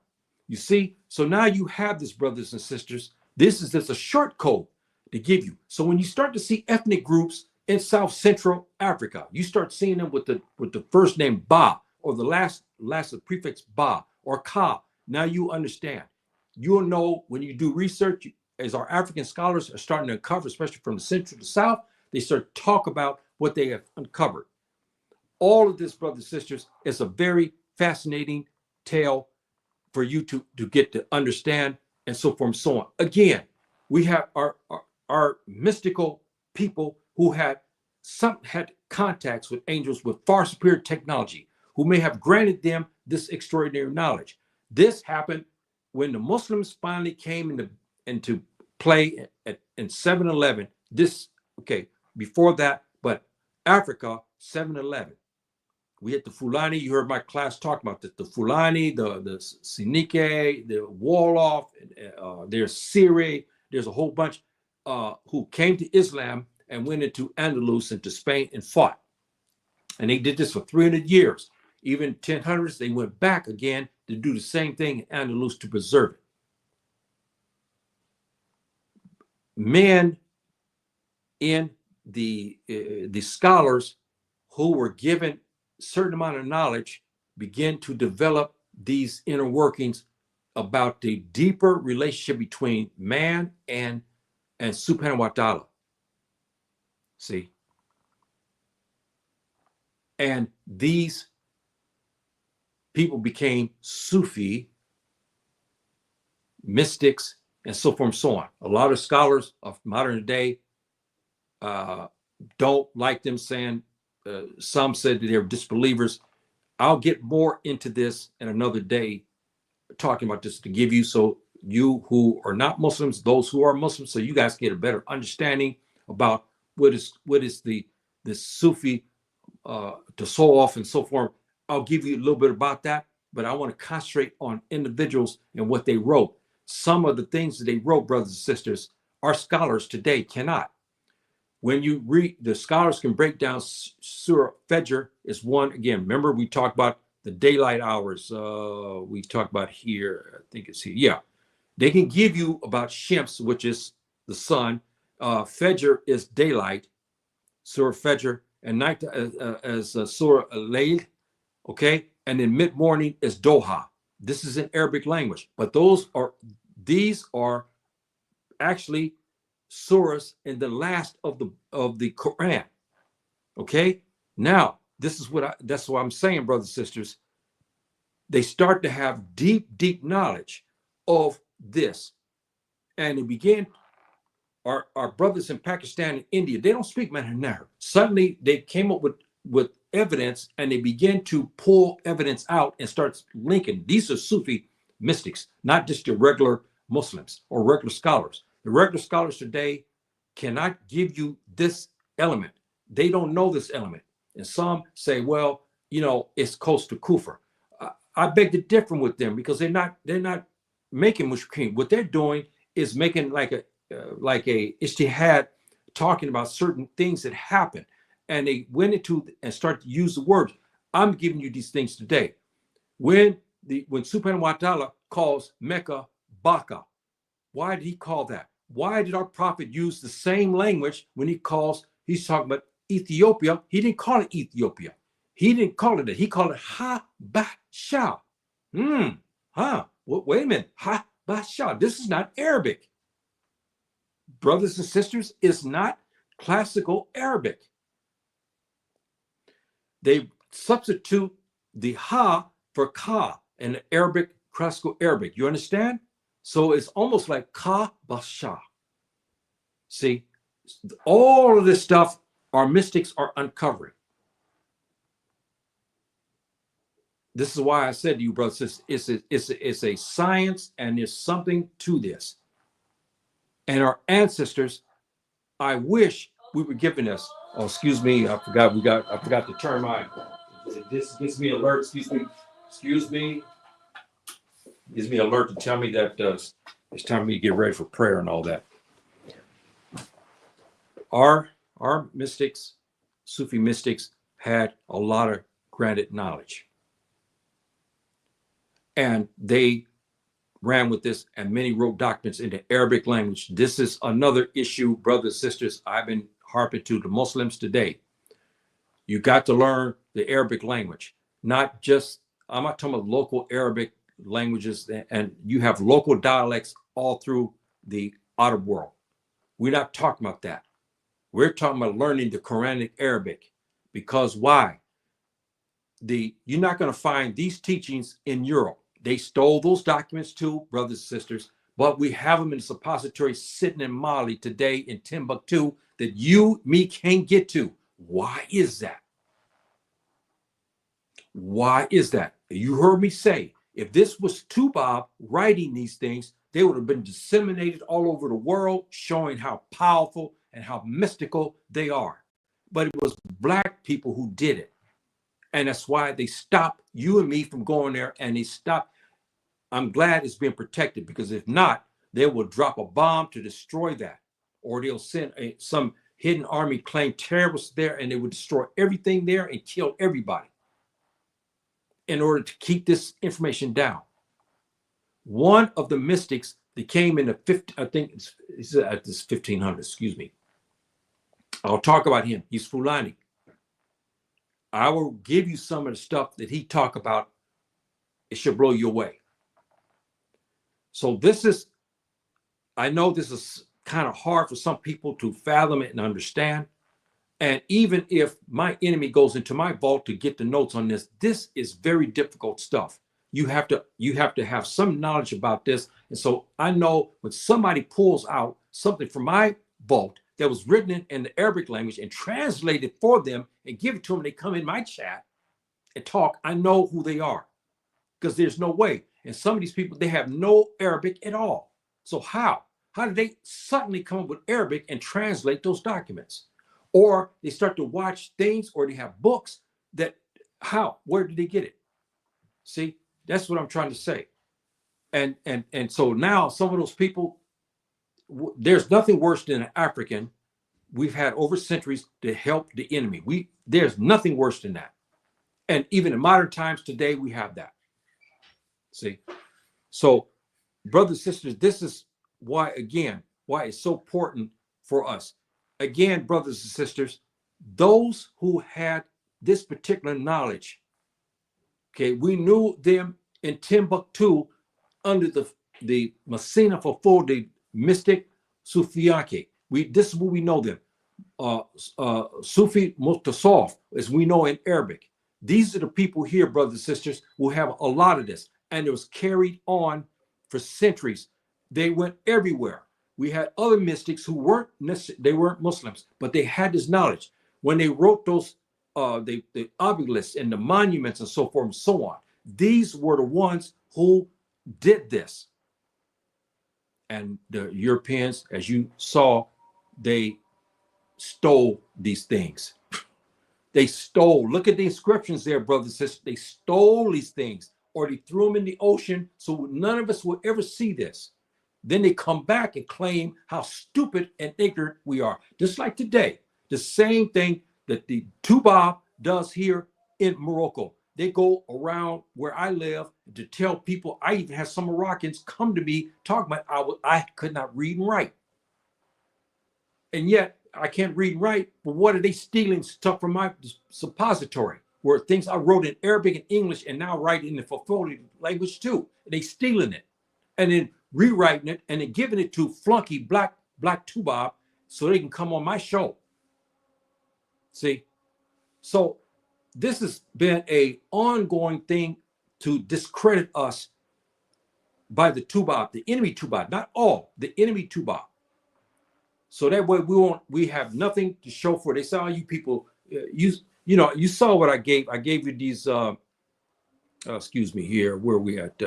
You see, so now you have this, brothers and sisters. This is just a short code to give you. So when you start to see ethnic groups in South Central Africa, you start seeing them with the first name Ba or the last prefix Ba or Ka. Now you understand. You'll know when you do research, as our African scholars are starting to uncover, especially from the central to south, they start to talk about what they have uncovered. All of this, brothers and sisters, is a very fascinating tale for you to get to understand, and so forth and so on. Again, we have our mystical people who had contacts with angels with far superior technology, who may have granted them this extraordinary knowledge. This happened when the Muslims finally came into play in 711. Before that, but Africa, 711. We had the Fulani. You heard my class talk about this. The Fulani, the Sinike, the Wolof, there's Siri. There's a whole bunch who came to Islam and went into Andalus, into Spain, and fought. And they did this for 300 years. Even 1000s, they went back again to do the same thing in Andalus to preserve it. Men in the scholars who were given certain amount of knowledge begin to develop these inner workings about the deeper relationship between man and Subhanahu wa Ta'ala. See? And these people became Sufi mystics and so forth and so on. A lot of scholars of modern day don't like them, saying some said that they're disbelievers. I'll get more into this in another day, talking about this to give you, so you who are not Muslims, those who are Muslims, so you guys get a better understanding about what is the Sufi tasawwuf and so forth. I'll give you a little bit about that, but I want to concentrate on individuals and what they wrote. Some of the things that they wrote, brothers and sisters, our scholars today cannot. When you read, the scholars can break down Surah Fajr is one. Again, remember we talked about the daylight hours. We talked about here, I think it's here. Yeah. They can give you about Shem's, which is the sun. Fajr is daylight, Surah Fajr, and night as Surah Layl, okay? And then mid-morning is Doha. This is in Arabic language, but these are actually surahs in the last of the Quran, okay? Now, that's what I'm saying, brothers and sisters. They start to have deep knowledge of this. And they begin, our brothers in Pakistan and India, they don't speak Manhanahr. Suddenly they came up with evidence, and they begin to pull evidence out and start linking. These are Sufi mystics, not just the regular Muslims or regular scholars. The regular scholars today cannot give you this element. They don't know this element. And some say, well, it's close to Kufr. I beg to differ with them, because they're not making mushrikeen. What they're doing is making like a ijtihad, talking about certain things that happen, and they went into and start to use the words. I'm giving you these things today. When Subhanahu wa Ta'ala calls Mecca Baka, why did he call that? Why did our prophet use the same language when he's talking about Ethiopia? He didn't call it Ethiopia. He didn't call it that. He called it Habasha. Wait a minute. Habasha. This is not Arabic. Brothers and sisters, it's not classical Arabic. They substitute the ha for ka in the Arabic, classical Arabic. You understand? So it's almost like ka basha. See, all of this stuff our mystics are uncovering. This is why I said to you, brothers, it's a science, and there's something to this. And our ancestors, I wish we were given this. Oh, excuse me, I forgot to turn my. This gives me alert. Excuse me. Gives me alert to tell me that it's time for me to get ready for prayer and all that. Our mystics, Sufi mystics, had a lot of granted knowledge. And they ran with this, and many wrote documents in the Arabic language. This is another issue, brothers and sisters, I've been harping to the Muslims today. You got to learn the Arabic language, not just, I'm not talking about local Arabic languages, and you have local dialects all through the Arab world. We're not talking about that. We're talking about learning the Quranic Arabic, because why? You're not going to find these teachings in Europe. They stole those documents too, brothers and sisters, but we have them in the suppository sitting in Mali today, in Timbuktu, that me can't get to. Why is that? Why is that? You heard me say, if this was Tubab writing these things, they would have been disseminated all over the world, showing how powerful and how mystical they are. But it was Black people who did it. And that's why they stopped you and me from going there, and they stopped. I'm glad it's being protected, because if not, they will drop a bomb to destroy that, or they'll send some hidden army claim terrorists there, and they would destroy everything there and kill everybody in order to keep this information down. One of the mystics that came in the 1500s, excuse me. I'll talk about him. He's Fulani. I will give you some of the stuff that he talked about. It should blow you away. So I know this is kind of hard for some people to fathom it and understand. And even if my enemy goes into my vault to get the notes on this, this is very difficult stuff. You have to have some knowledge about this. And so I know when somebody pulls out something from my vault that was written in the Arabic language and translated for them and give it to them, they come in my chat and talk, I know who they are, because there's no way. And some of these people, they have no Arabic at all. So how did they suddenly come up with Arabic and translate those documents? Or they start to watch things, or they have books where did they get it? See, that's what I'm trying to say. And so now some of those people, there's nothing worse than an African we've had over centuries to help the enemy. There's nothing worse than that. And even in modern times today, we have that. See, so brothers and sisters, this is why, again, why it's so important for us. Again, brothers and sisters, those who had this particular knowledge, okay, we knew them in Timbuktu under the Messina for the mystic Sufiyanke. This is what we know them. Sufi Mutasawwif, as we know in Arabic. These are the people here, brothers and sisters, who have a lot of this, and it was carried on for centuries. They went everywhere. We had other mystics who weren't Muslims, but they had this knowledge. When they wrote those the obelisks and the monuments and so forth and so on, these were the ones who did this. And the Europeans, as you saw, they stole these things. They stole. Look at the inscriptions there, brothers and sisters. They stole these things, or they threw them in the ocean, so none of us will ever see this. Then they come back and claim how stupid and ignorant we are. Just like today, the same thing that the Tubab does here in Morocco. They go around where I live to tell people. I even have some Moroccans come to me talking about I could not read and write. And yet I can't read and write, but what are they stealing stuff from my suppository? Where things I wrote in Arabic and English and now write in the Fafoli language too. And they stealing it and then rewriting it and then giving it to flunky black Tubab so they can come on my show. See? So this has been an ongoing thing to discredit us by the Tubab, the enemy Tubab, not all, the enemy Tubab. So that way we have nothing to show for it. They say, oh, you people, you saw what I gave. I gave you these, excuse me here, where we at,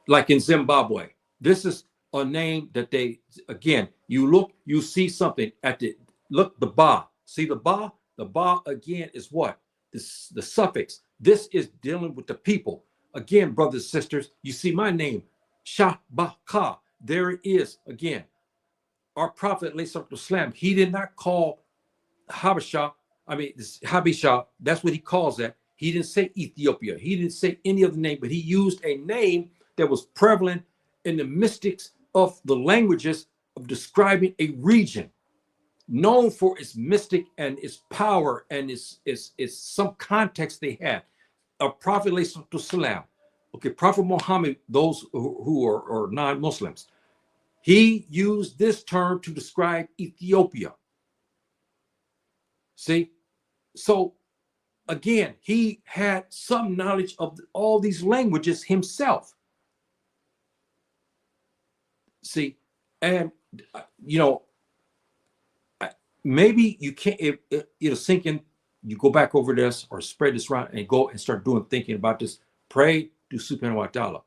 like in Zimbabwe. This is a name that they, again, you look, you see something at the ba. See the ba? The ba again is what? The suffix. This is dealing with the people. Again, brothers and sisters, you see my name, Shahbaka. There it is again. Our prophet, Islam, he did not call Habasha, Habisha, that's what he calls that. He didn't say Ethiopia. He didn't say any other name, but he used a name that was prevalent in the mystics of the languages of describing a region known for its mystic and its power and its some context they had. A prophet, Islam, okay, Prophet Muhammad, those who are non-Muslims, he used this term to describe Ethiopia. See? So, again, he had some knowledge of all these languages himself. See? And, maybe you can't, it'll sink in, you go back over this or spread this around and go and start thinking about this. Pray to Subhanahu wa ta'ala.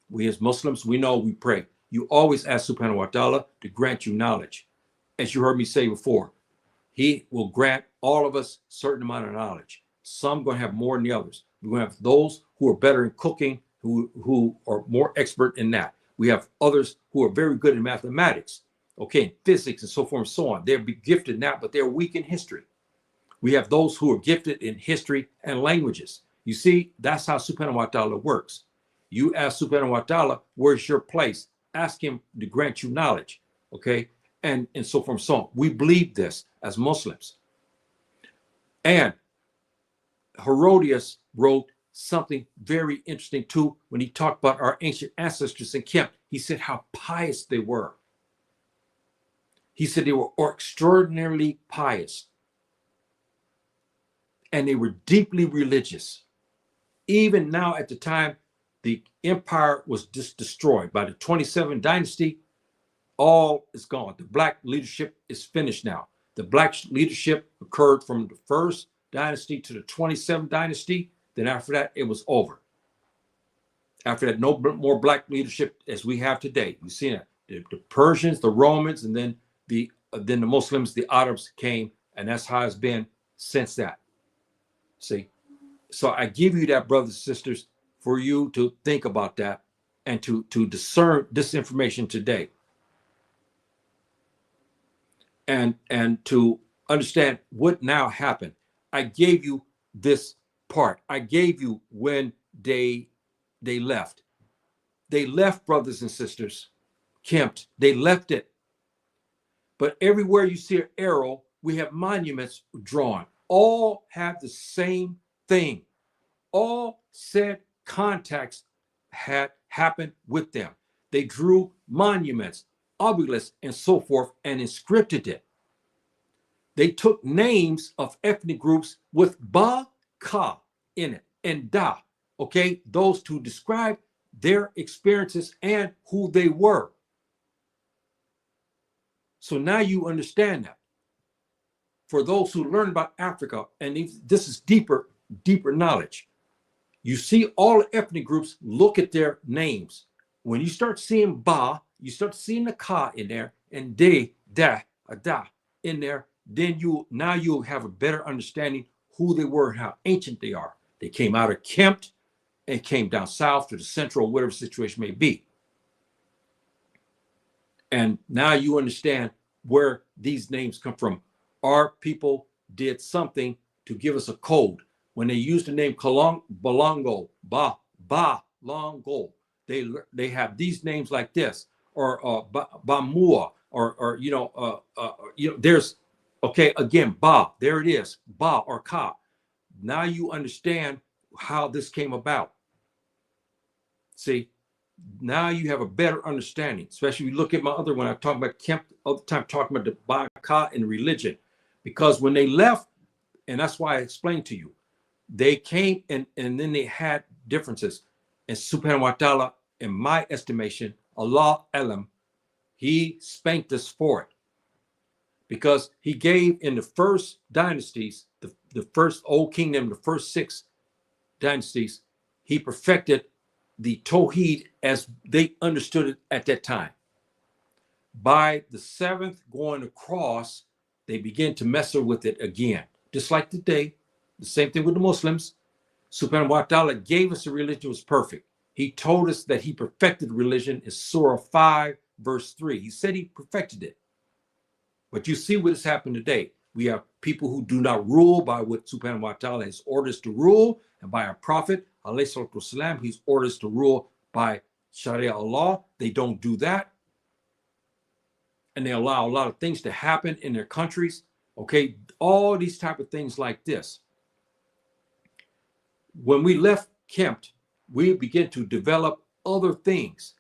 We as Muslims, we know we pray. You always ask Subhanahu wa ta'ala to grant you knowledge. As you heard me say before, he will grant all of us a certain amount of knowledge. Some going to have more than the others. We're going to have those who are better in cooking, who are more expert in that. We have others who are very good in mathematics, okay, in physics and so forth and so on. They're gifted in that, but they're weak in history. We have those who are gifted in history and languages. You see, that's how Subhanahu wa ta'ala works. You ask Subhanahu wa ta'ala, where's your place? Ask him to grant you knowledge, okay? And so forth and so on. We believe this as Muslims. And Herodias wrote something very interesting too when he talked about our ancient ancestors in Kemp. He said how pious they were. He said they were extraordinarily pious. And they were deeply religious. Even now at the time, the empire was just destroyed by the 27th dynasty. All is gone. The black leadership is finished now. The black leadership occurred from the first dynasty to the 27th dynasty. Then after that, it was over. After that, no more black leadership as we have today. You see that the Persians, the Romans, and then the Muslims, the Arabs came, and that's how it's been since that. See, so I give you that, brothers and sisters, for you to think about that and to discern this information today. And to understand what now happened. I gave you this part. I gave you when they they left. They left, brothers and sisters. Kemt, they left it. But everywhere you see an arrow, we have monuments drawn. All have the same thing. All said contacts had happened with them. They drew monuments, obelisks, and so forth, and inscripted it. They took names of ethnic groups with ba, ka in it, and da, okay? Those to describe their experiences and who they were. So now you understand that. For those who learn about Africa, and this is deeper knowledge, you see all ethnic groups look at their names. When you start seeing ba, you start seeing the ka in there, and de, da, da in there, then you'll have a better understanding who they were and how ancient they are. They came out of Kemt and came down south to the central, whatever situation may be. And now you understand where these names come from. Our people did something to give us a code. When they used the name Balongo, Longo, they have these names like this, or Bamua, or there's, okay, again, Ba, there it is, Ba or Ka. Now you understand how this came about. See, now you have a better understanding, especially if you look at my other one. I talk about Kemp all the time, talking about the Ba, Ka, and religion. Because when they left, and that's why I explained to you, they came and then they had differences. And Subhanahu wa ta'ala, in my estimation, Allah Elam, he spanked us for it. Because he gave in the first dynasties, the first old kingdom, the first 6 dynasties, he perfected the Tawheed as they understood it at that time. By the 7th going across, they began to mess with it again. Just like today, the same thing with the Muslims. Subhanahu wa ta'ala gave us a religion that was perfect. He told us that he perfected religion in Surah 5, verse 3. He said he perfected it. But you see what has happened today. We have people who do not rule by what Subhanahu wa ta'ala has orders to rule, and by our prophet, alayhi salatu wasalam, he's orders to rule by Sharia law. They don't do that. And they allow a lot of things to happen in their countries. Okay, all these type of things like this. When we left Kempt, we began to develop other things.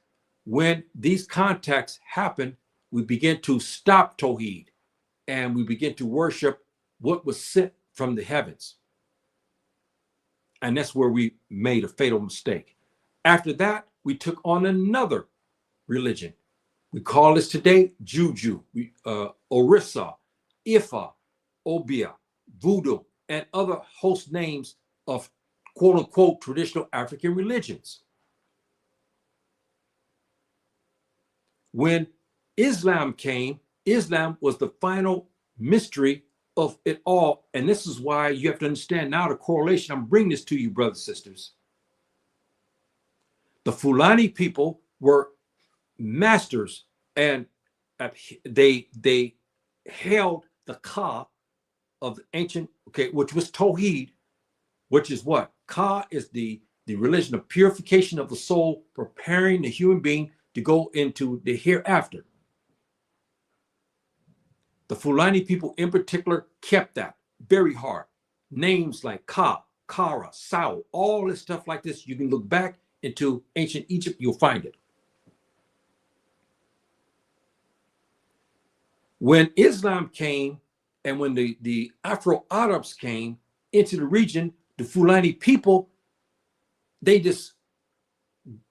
When these contacts happen, we begin to stop Tawheed and we begin to worship what was sent from the heavens. And that's where we made a fatal mistake. After that, we took on another religion. We call this today Juju, Orissa, Ifa, Obia, Voodoo, and other host names of quote unquote traditional African religions. When Islam came, Islam was the final mystery of it all. And this is why you have to understand now the correlation. I'm bringing this to you, brothers and sisters. The Fulani people were masters, and they held the Ka of the ancient, okay, which was Tawheed, which is what? Ka is the religion of purification of the soul, preparing the human being to go into the hereafter. The Fulani people in particular kept that very hard. Names like Ka, Kara, Sao, all this stuff like this, you can look back into ancient Egypt, you'll find it. When Islam came and when the Afro-Arabs came into the region, the Fulani people, they just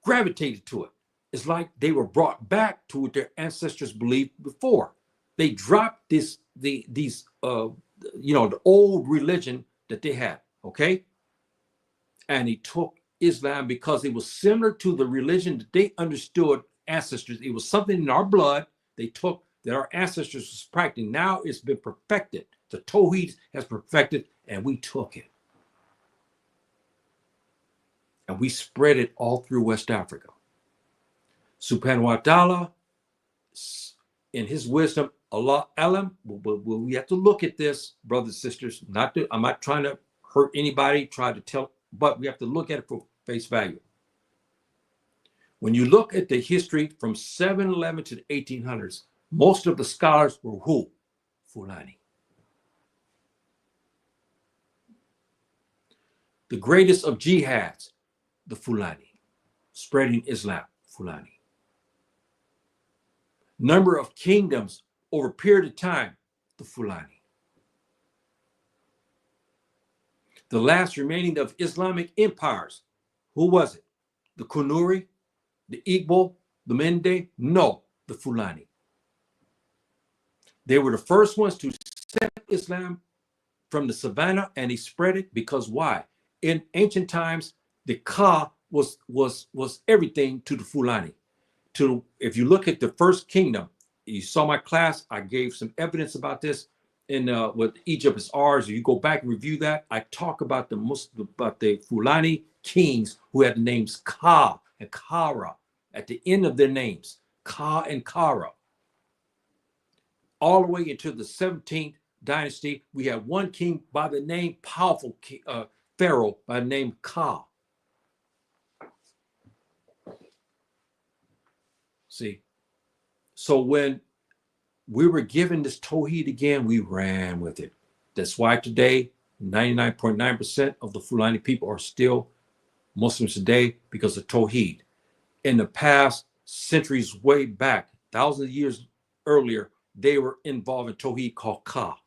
gravitated to it. It's like they were brought back to what their ancestors believed before. They dropped the old religion that they had, okay? And he took Islam because it was similar to the religion that they understood ancestors. It was something in our blood they took that our ancestors was practicing. Now it's been perfected. The Tawheed has perfected, and we took it. And we spread it all through West Africa. Subhanahu wa ta'ala, in his wisdom, Allah Alam, we have to look at this, brothers and sisters. I'm not trying to hurt anybody, try to tell, but we have to look at it for face value. When you look at the history from 711 to the 1800s, most of the scholars were who? Fulani. The greatest of jihads, the Fulani, spreading Islam, Fulani. Number of kingdoms over a period of time, the Fulani. The last remaining of Islamic empires, who was it? The Kanuri, the Igbo, the Mende? No, the Fulani. They were the first ones to set Islam from the savannah, and they spread it because why? In ancient times, the Ka was everything to the Fulani. If you look at the first kingdom, you saw my class, I gave some evidence about this in what Egypt is ours. If you go back and review that, I talk about the Fulani kings who had the names Ka and Kara at the end of their names, Ka and Kara. All the way into the 17th dynasty, we had one king by the name, powerful pharaoh by the name Ka. See, so when we were given this Tawheed again, we ran with it. That's why today, 99.9% of the Fulani people are still Muslims today because of Tawheed. In the past, centuries way back, thousands of years earlier, they were involved in Tawheed called Ka.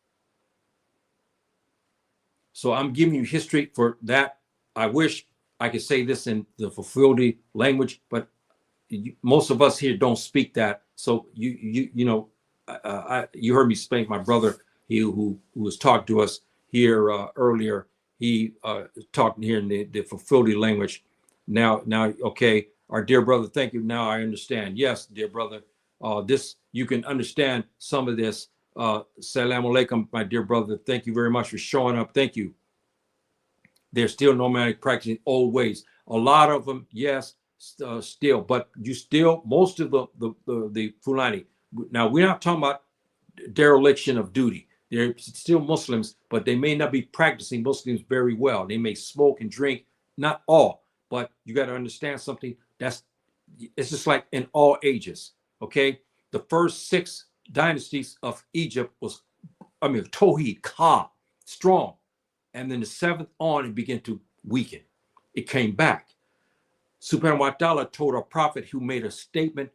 So I'm giving you history for that. I wish I could say this in the Fulfildi language, but most of us here don't speak that. So you heard me speak. My brother, who was talking to us here earlier, he talked here in the Fulfildi language. Now, okay, our dear brother, thank you. Now I understand. Yes, dear brother, this you can understand some of this. Salam alaikum, my dear brother. Thank you very much for showing up. Thank you. They're still nomadic, practicing old ways. A lot of them, yes, still, but you still, most of the Fulani. Now, we're not talking about dereliction of duty. They're still Muslims, but they may not be practicing Muslims very well. They may smoke and drink, not all, but you got to understand something. It's just like in all ages, okay? The first 6 dynasties of Egypt was, Tawheed, Ka, strong. And then the 7th on, it began to weaken. It came back. Subhanahu wa ta'ala told a prophet who made a statement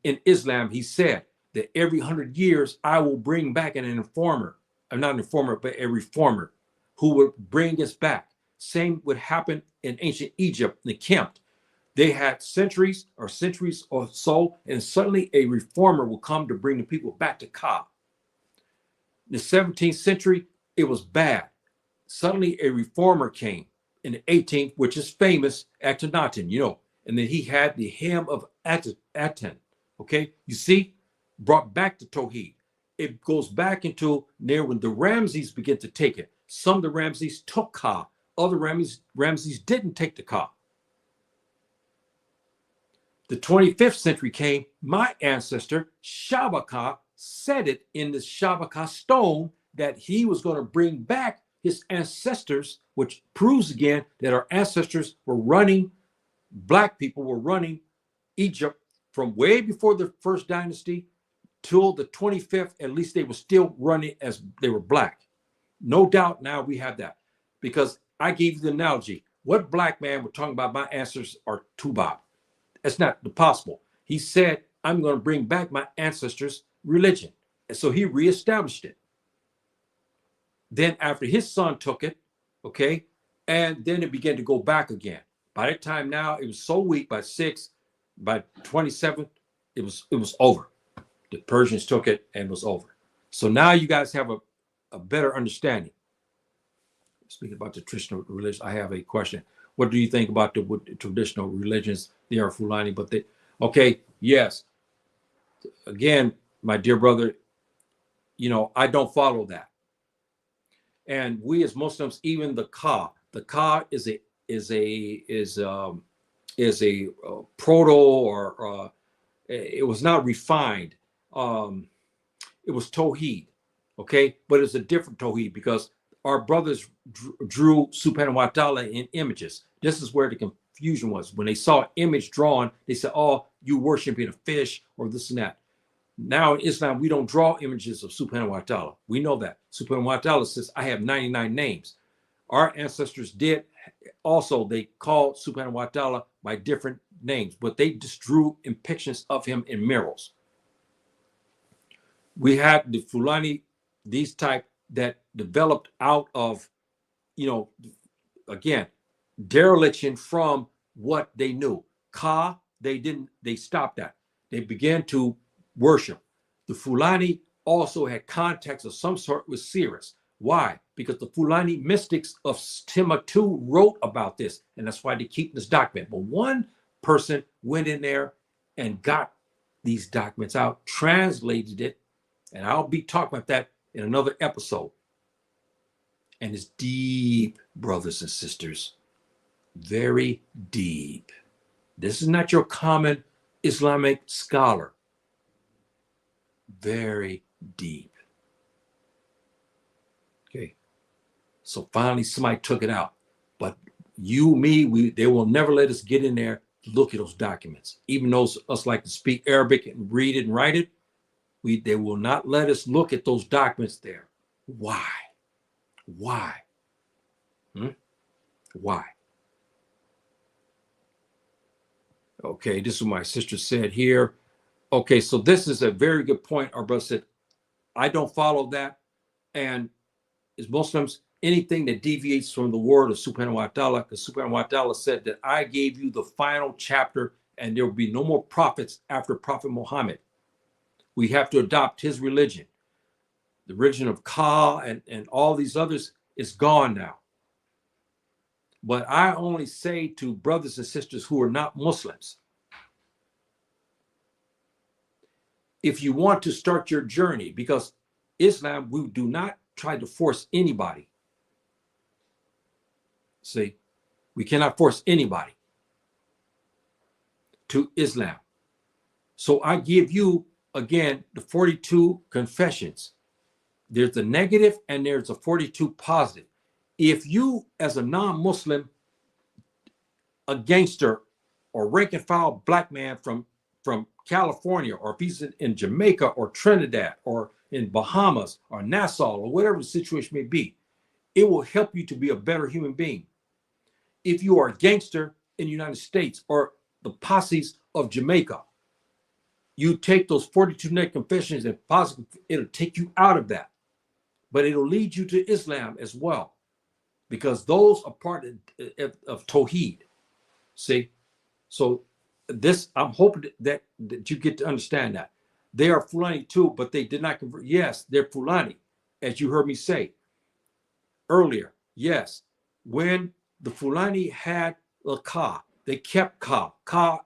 in Islam, he said that every 100 years, I will bring back an informer, not an informer, but a reformer who would bring us back. Same would happen in ancient Egypt, the Kempt. They had centuries or so, and suddenly a reformer will come to bring the people back to Ka. In the 17th century, it was bad. Suddenly a reformer came in the 18th, which is famous, Akhenaten, and then he had the hymn of Aten, okay? You see, brought back to Tawheed. It goes back into there when the Ramses begin to take it. Some of the Ramses took Ka, other Ramses didn't take the Ka. The 25th century came, my ancestor, Shabaka, said it in the Shabaka stone that he was going to bring back his ancestors, which proves again that our ancestors were running, black people were running Egypt from way before the first dynasty till the 25th. At least they were still running as they were black. No doubt now we have that, because I gave you the analogy. What black man were talking about my ancestors are Tubab? That's not possible. He said, I'm going to bring back my ancestors' religion. And so he reestablished it. Then after his son took it, okay, and then it began to go back again. By that time now, it was so weak by 6, by 27, it was over. The Persians took it and it was over. So now you guys have a better understanding. Speaking about the traditional religion, I have a question. What do you think about the traditional religions? They are Fulani, but okay, yes. Again, my dear brother, I don't follow that. And we as Muslims, even the Ka is a proto, or it was not refined. It was Tawheed, okay? But it's a different Tawheed because our brothers drew Subhanahu wa ta'ala in images. This is where the confusion was. When they saw an image drawn, they said, oh, you worshiping a fish or this and that. Now in Islam, we don't draw images of Subhanahu wa ta'ala. We know that. Subhanahu wa ta'ala says, I have 99 names. Our ancestors did also, they called Subhanahu wa ta'ala by different names, but they just drew depictions of him in murals. We had the Fulani, these type that developed out of, again, dereliction from what they knew. Ka, they stopped that. They began to worship. The Fulani also had contacts of some sort with Sirius. Why? Because the Fulani mystics of Timbuktu wrote about this, and that's why they keep this document. But one person went in there and got these documents out, translated it, and I'll be talking about that in another episode. And it's deep, brothers and sisters, very deep. This is not your common Islamic scholar. Very deep. Okay. So finally somebody took it out. But you, me, they will never let us get in there to look at those documents. Even those us like to speak Arabic and read it and write it, they will not let us look at those documents there. Why? Why? Why? Okay, this is what my sister said here. Okay, so this is a very good point. Our brother said, I don't follow that. And as Muslims, anything that deviates from the word of Subhanahu wa ta'ala, because Subhanahu wa ta'ala said that I gave you the final chapter and there will be no more prophets after Prophet Muhammad. We have to adopt his religion. The religion of Ka and all these others is gone now. But I only say to brothers and sisters who are not Muslims, if you want to start your journey, because Islam, we do not try to force anybody. See, we cannot force anybody to Islam. So I give you, again, the 42 confessions. There's the negative and there's a 42 positive. If you, as a non-Muslim, a gangster or rank and file black man from California, or if he's in Jamaica or Trinidad or in Bahamas or Nassau or whatever the situation may be, it will help you to be a better human being. If you are a gangster in the United States or the posses of Jamaica, you take those 42 net confessions and positive, it'll take you out of that. But it'll lead you to Islam as well, because those are part of Tawheed. See? So this, I'm hoping that you get to understand that. They are Fulani too, but they did not convert. Yes, they're Fulani, as you heard me say earlier. Yes, when the Fulani had the Ka, they kept Ka. Ka,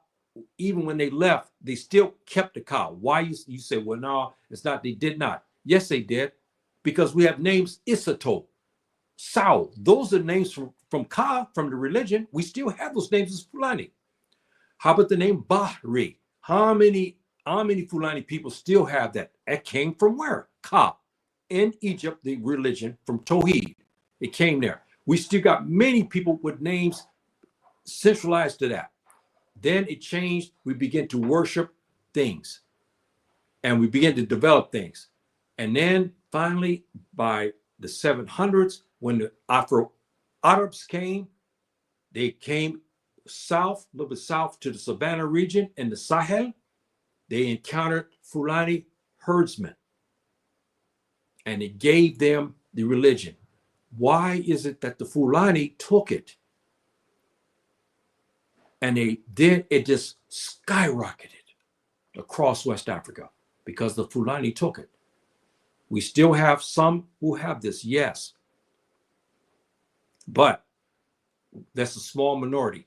even when they left, they still kept the Ka. Why you say, well, no, it's not. They did not. Yes, they did, because we have names Isato, Sao. Those are names from Ka, from the religion. We still have those names as Fulani. How about the name Bahri? How many Fulani people still have that? It came from where? Ka. In Egypt, the religion from Tawheed. It came there. We still got many people with names centralized to that. Then it changed. We began to worship things. And we began to develop things. And then finally, by the 700s, when the Afro-Arabs came, they came south, a little bit south to the Savannah region and the Sahel. They encountered Fulani herdsmen. And it gave them the religion. Why is it that the Fulani took it? And it just skyrocketed across West Africa because the Fulani took it. We still have some who have this, yes. But that's a small minority.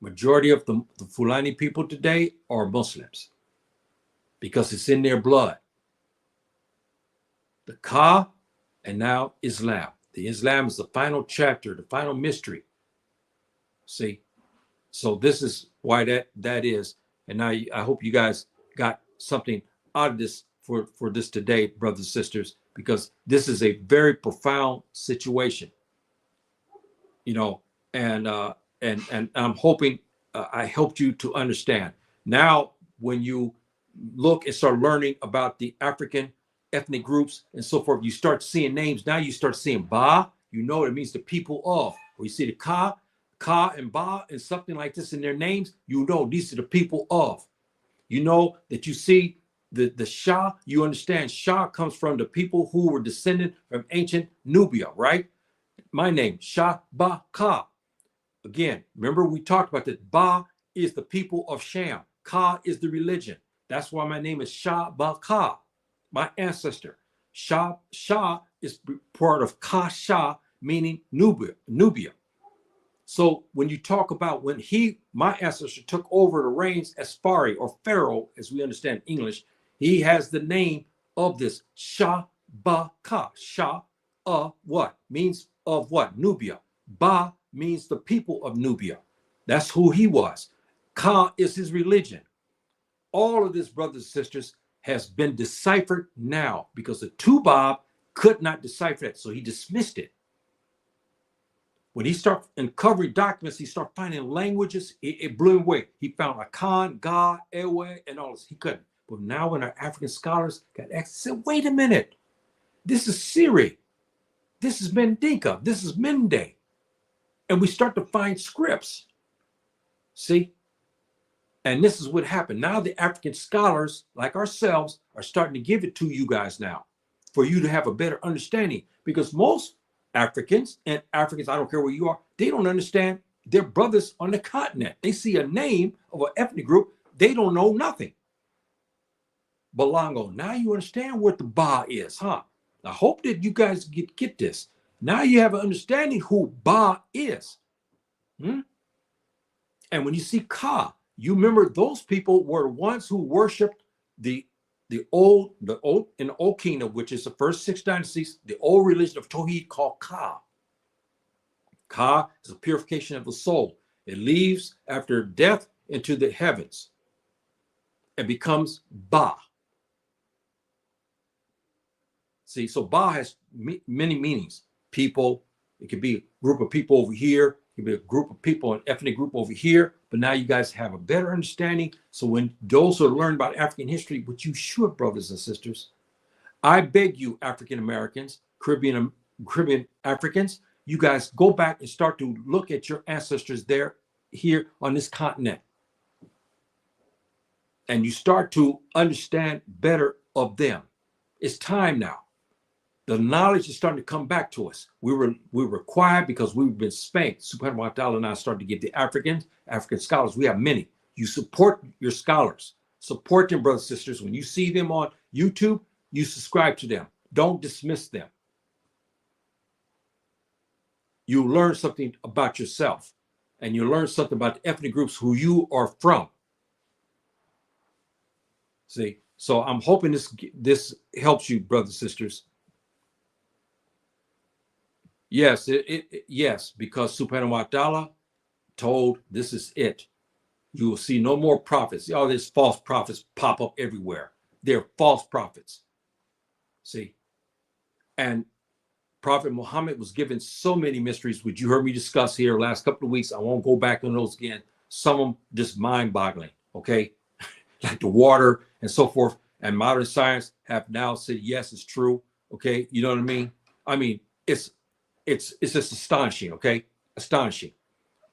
Majority of the Fulani people today are Muslims because it's in their blood. The Ka and now Islam. The Islam is the final chapter, the final mystery. See? So this is why that is. And now I hope you guys got something out of this for this today, brothers and sisters, because this is a very profound situation. And and I'm hoping I helped you to understand. Now, when you look and start learning about the African ethnic groups and so forth, you start seeing names. Now you start seeing Ba. You know it means the people of. Or you see the Ka and Ba and something like this in their names. You know these are the people of. You know that you see the Shah. You understand Shah comes from the people who were descended from ancient Nubia, right? My name, Shah Ba Ka. Again, remember we talked about that. Ba is the people of Sham. Ka is the religion. That's why my name is Shah Ba Ka, my ancestor. Shah is part of Ka Shah, meaning Nubia. So when you talk about when my ancestor took over the reins as Pharaoh or Pharaoh, as we understand English, he has the name of this Shah Ba Ka. Shah what? Means of what? Nubia. Ba means the people of Nubia. That's who he was. Ka is his religion. All of this, brothers and sisters, has been deciphered now because the Tubab could not decipher it, so he dismissed it. When he started uncovering documents, he started finding languages. It blew him away. He found Akan, Ga, Ewe, and all this. He couldn't. But now when our African scholars got access, said, wait a minute. This is Siri. This is Mendinka. This is Mende. And we start to find scripts. See? And this is what happened. Now the African scholars, like ourselves, are starting to give it to you guys now for you to have a better understanding. Because most Africans, I don't care where you are, they don't understand their brothers on the continent. They see a name of an ethnic group, they don't know nothing. Balango, now you understand what the Ba is, huh? I hope that you guys get this. Now you have an understanding who Ba is. And when you see Ka, you remember those people were ones who worshipped the old in the Old Kingdom, which is the first 6 dynasties, the old religion of Tawhid called Ka. Ka is a purification of the soul. It leaves after death into the heavens and becomes Ba. See, so Ba has many meanings. People, it could be a group of people over here, it could be a group of people, an ethnic group over here, but now you guys have a better understanding. So when those who learn about African history, which you should, brothers and sisters, I beg you, African Americans, Caribbean Africans, you guys go back and start to look at your ancestors there, here on this continent. And you start to understand better of them. It's time now. The knowledge is starting to come back to us. We were quiet because we've been spanked. Subhanahu wa ta'ala and I started to get the African scholars. We have many. You support your scholars. Support them, brothers and sisters. When you see them on YouTube, you subscribe to them. Don't dismiss them. You learn something about yourself. And you learn something about the ethnic groups who you are from. See? So I'm hoping this helps you, brothers and sisters. Yes, yes, because Subhanahu wa ta'ala told this is it. You will see no more prophets. All these false prophets pop up everywhere. They're false prophets. See? And Prophet Muhammad was given so many mysteries, which you heard me discuss here last couple of weeks. I won't go back on those again. Some of them just mind-boggling, okay? Like the water and so forth. And modern science have now said, yes, it's true, okay? You know what I mean? I mean, it's just astonishing, okay? Astonishing.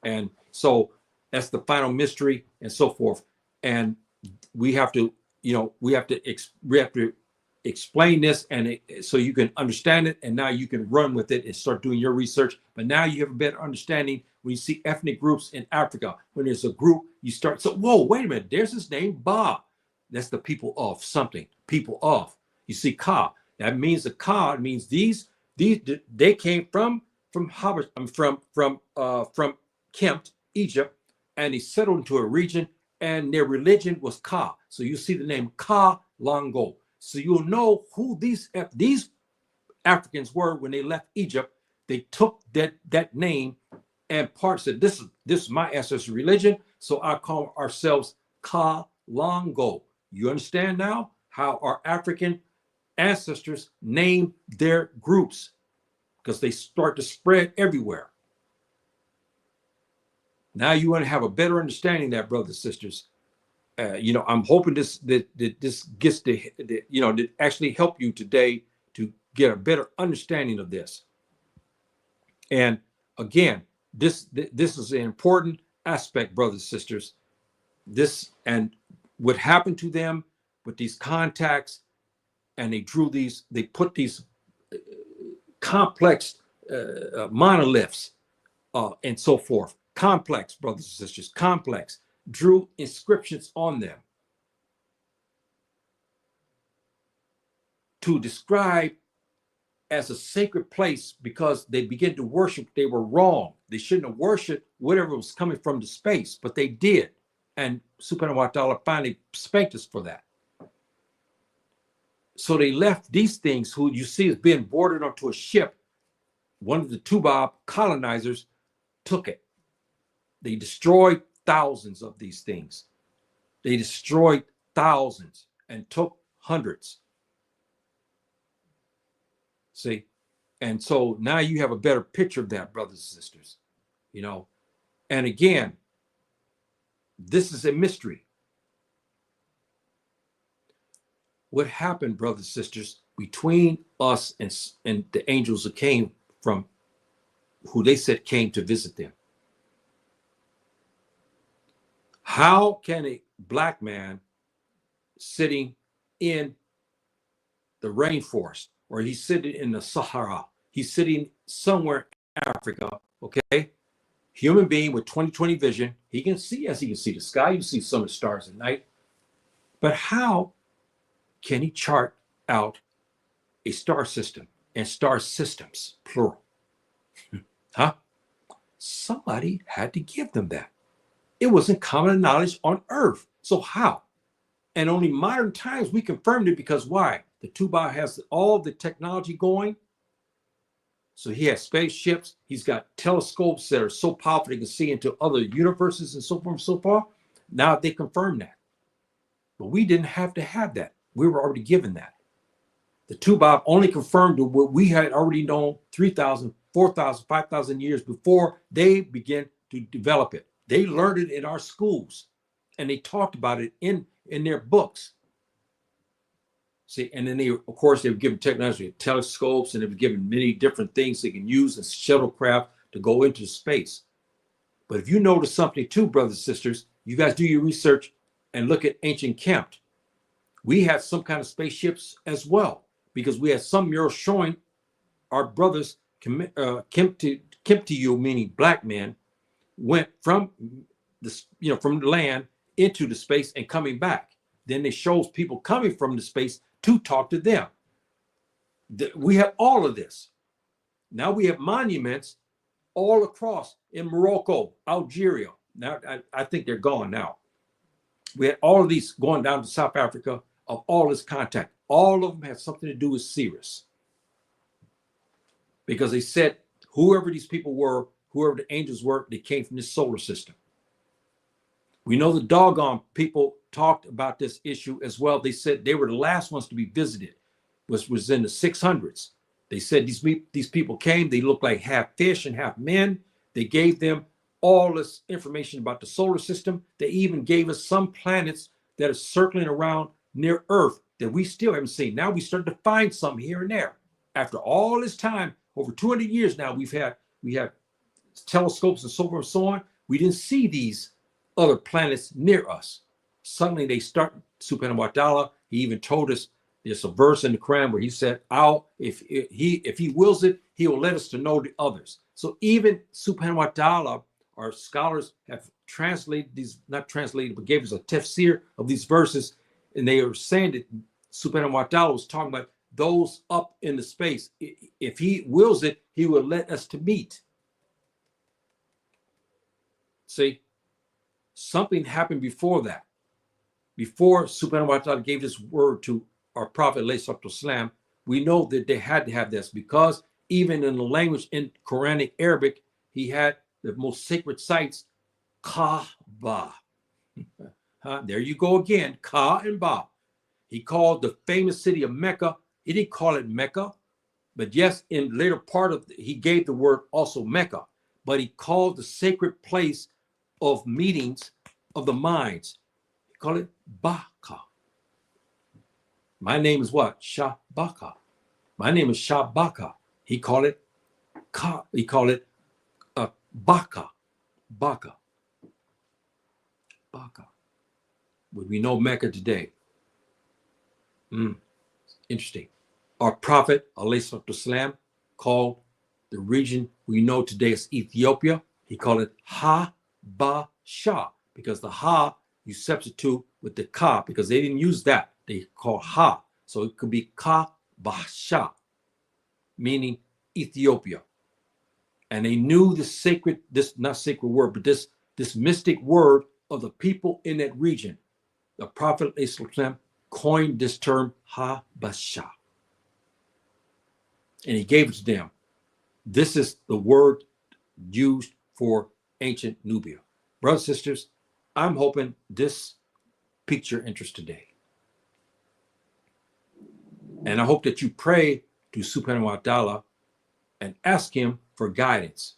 And so that's the final mystery and so forth. And we have to, we have to explain this and so you can understand it. And now you can run with it and start doing your research. But now you have a better understanding when you see ethnic groups in Africa. When there's a group, you start, so, whoa, wait a minute. There's this name, Ba. That's the people of something. People of. You see Ka. That means the Ka means these they came from Kemt, Egypt, and they settled into a region, and their religion was Ka. So you see the name Ka Longo. So you'll know who these Africans were when they left Egypt. They took that name and said, this is my ancestral religion. So I call ourselves Ka Longo. You understand now how our African ancestors named their groups, because they start to spread everywhere. Now you want to have a better understanding of that, brothers and sisters. I'm hoping that this gets to actually help you today to get a better understanding of this. And again, this is an important aspect, brothers and sisters. This and what happened to them with these contacts, and they put these complex monoliths and so forth. Complex, brothers and sisters, complex. Drew inscriptions on them to describe as a sacred place, because they began to worship. They were wrong. They shouldn't have worshiped whatever was coming from the space, but they did. And Subhanahu wa ta'ala finally spanked us for that. So they left these things, who you see is being boarded onto a ship. One of the Tubab colonizers took it. They destroyed thousands of these things. They destroyed thousands and took hundreds. See? And so now you have a better picture of that, brothers and sisters. And again, this is a mystery. What happened, brothers and sisters, between us and the angels who came from, who they said came to visit them? How can a black man sitting in the rainforest, or he's sitting in the Sahara, he's sitting somewhere in Africa, okay? Human being with 20/20 vision, he can see the sky, you see some of the stars at night. But how can he chart out a star system and star systems, plural? Huh? Somebody had to give them that. It wasn't common knowledge on Earth. So how? And only modern times we confirmed it, because why? The Tuba has all the technology going. So he has spaceships. He's got telescopes that are so powerful they can see into other universes and so forth and so forth. Now they confirm that. But we didn't have to have that. We were already given that. The Tuba only confirmed what we had already known 3,000, 4,000, 5,000 years before they began to develop it. They learned it in our schools, and they talked about it in their books. See, and then they were given technology, telescopes, and they were given many different things they can use in shuttlecraft to go into space. But if you notice something too, brothers and sisters, you guys do your research and look at ancient Kemet. We had some kind of spaceships as well, because we had some murals showing our brothers, Kemptiyu, meaning black men, went from from the land into the space and coming back. Then it shows people coming from the space to talk to them. We have all of this. Now we have monuments all across in Morocco, Algeria. Now I think they're gone now. We had all of these going down to South Africa of all this contact. All of them had something to do with Sirius, because they said whoever these people were, whoever the angels were, they came from this solar system. We know the doggone people talked about this issue as well. They said they were the last ones to be visited, which was in the 600s. They said these people came, they looked like half fish and half men. They gave them all this information about the solar system. They even gave us some planets that are circling around near Earth that we still haven't seen. Now we start to find some here and there. After all this time, over 200 years now, we have telescopes and so forth and so on. We didn't see these other planets near us. Suddenly they start, Subhanahu wa ta'ala, he even told us, there's a verse in the Quran where he said, if he wills it, he will let us to know the others. So even Subhanahu wa ta'ala, our scholars have translated these, not translated, but gave us a tafsir of these verses. And they are saying that Subhanahu wa ta'ala was talking about those up in the space. If he wills it, he will let us to meet. See, something happened before that. Before Subhanahu wa ta'ala gave this word to our Prophet, ﷺ, we know that they had to have this, because even in the language in Quranic Arabic, he had the most sacred sites, Kaaba. There you go again, Ka and Ba. He called the famous city of Mecca. He didn't call it Mecca, but yes, in later part of, he gave the word also Mecca, but he called the sacred place of meetings of the minds. He called it Baka. My name is what? Shabaka. My name is Shabaka. He called it Ka. He called it Baka. Baka. Baka. Would we know Mecca today? Interesting. Our prophet, alayhi salam, called the region we know today as Ethiopia. He called it Ha-Ba-Sha, because the Ha you substitute with the Ka, because they didn't use that. They call Ha. So it could be Ka-Ba-Sha, meaning Ethiopia. And they knew this sacred, this not sacred word, but this mystic word of the people in that region. The prophet Islam coined this term Ha-Ba-Sha. And he gave it to them. This is the word used for ancient Nubia. Brothers and sisters, I'm hoping this piqued your interest today. And I hope that you pray to Subhanahu wa ta'ala and ask him for guidance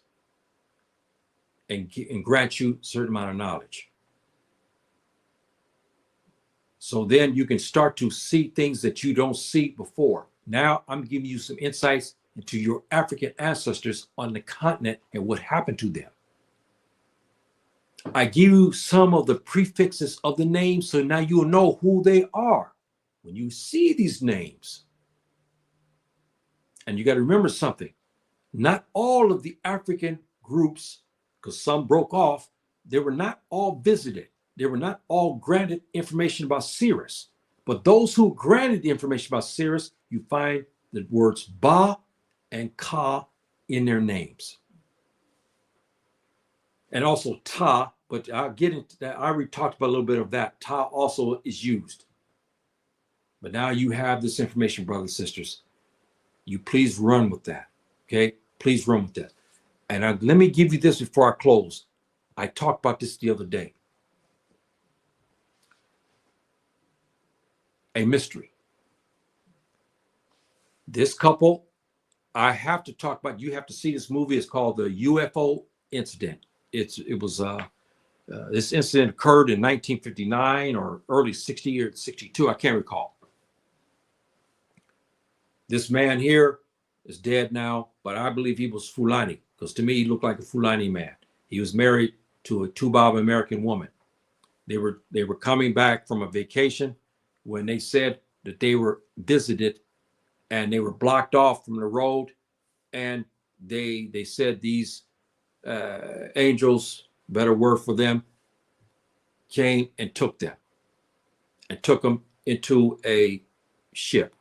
and grant you a certain amount of knowledge. So then you can start to see things that you don't see before. Now I'm giving you some insights into your African ancestors on the continent and what happened to them. I give you some of the prefixes of the names, so now you'll know who they are when you see these names. And you got to remember something. Not all of the African groups, because some broke off, they were not all visited. They were not all granted information about Sirius. But those who granted the information about Sirius, you find the words Ba and Ka in their names. And also Ta, but I'll get into that. I already talked about a little bit of that. Ta also is used. But now you have this information, brothers and sisters. You please run with that. Okay? Please run with that. And let me give you this before I close. I talked about this the other day. A mystery. This couple, I have to talk about. You have to see this movie. It's called The UFO Incident. This incident occurred in 1959 or early 60 or 62. I can't recall. This man here is dead now, but I believe he was Fulani, because to me he looked like a Fulani man. He was married to a Tubab American woman. They were coming back from a vacation when they said that they were visited and they were blocked off from the road, and they said these angels, better word for them, came and took them into a ship.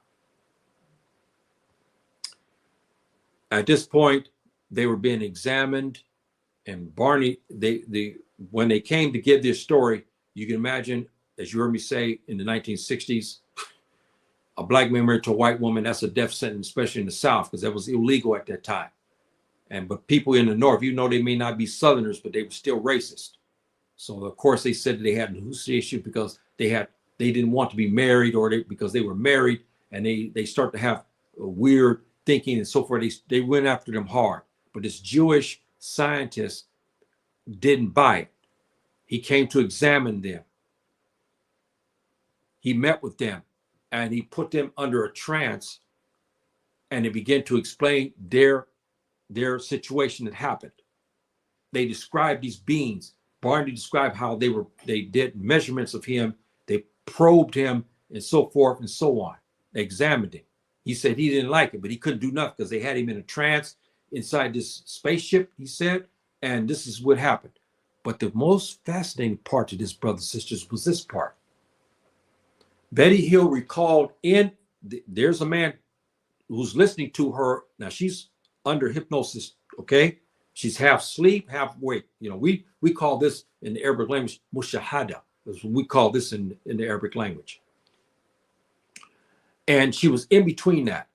At this point, they were being examined, and Barney, when they came to give this story, you can imagine, as you heard me say, in the 1960s, a black man married to a white woman, that's a death sentence, especially in the South, because that was illegal at that time. But people in the North, you know, they may not be Southerners, but they were still racist. So of course they said that they had an hallucination because they didn't want to be married, or because they were married, and they start to have a weird thinking and so forth. They went after them hard. But this Jewish scientist didn't buy it. He came to examine them. He met with them and he put them under a trance, and he began to explain their situation that happened. They described these beings. Barney described how they did measurements of him, they probed him, and so forth and so on. They examined him. He said he didn't like it, but he couldn't do nothing because they had him in a trance inside this spaceship, he said, and this is what happened. But the most fascinating part to this, brothers and sisters, was this part. Betty Hill recalled there's a man who's listening to her. Now she's under hypnosis, okay? She's half sleep, half awake. You know, we call this in the Arabic language mushahada. That's what we call this in the Arabic language. And she was in between that.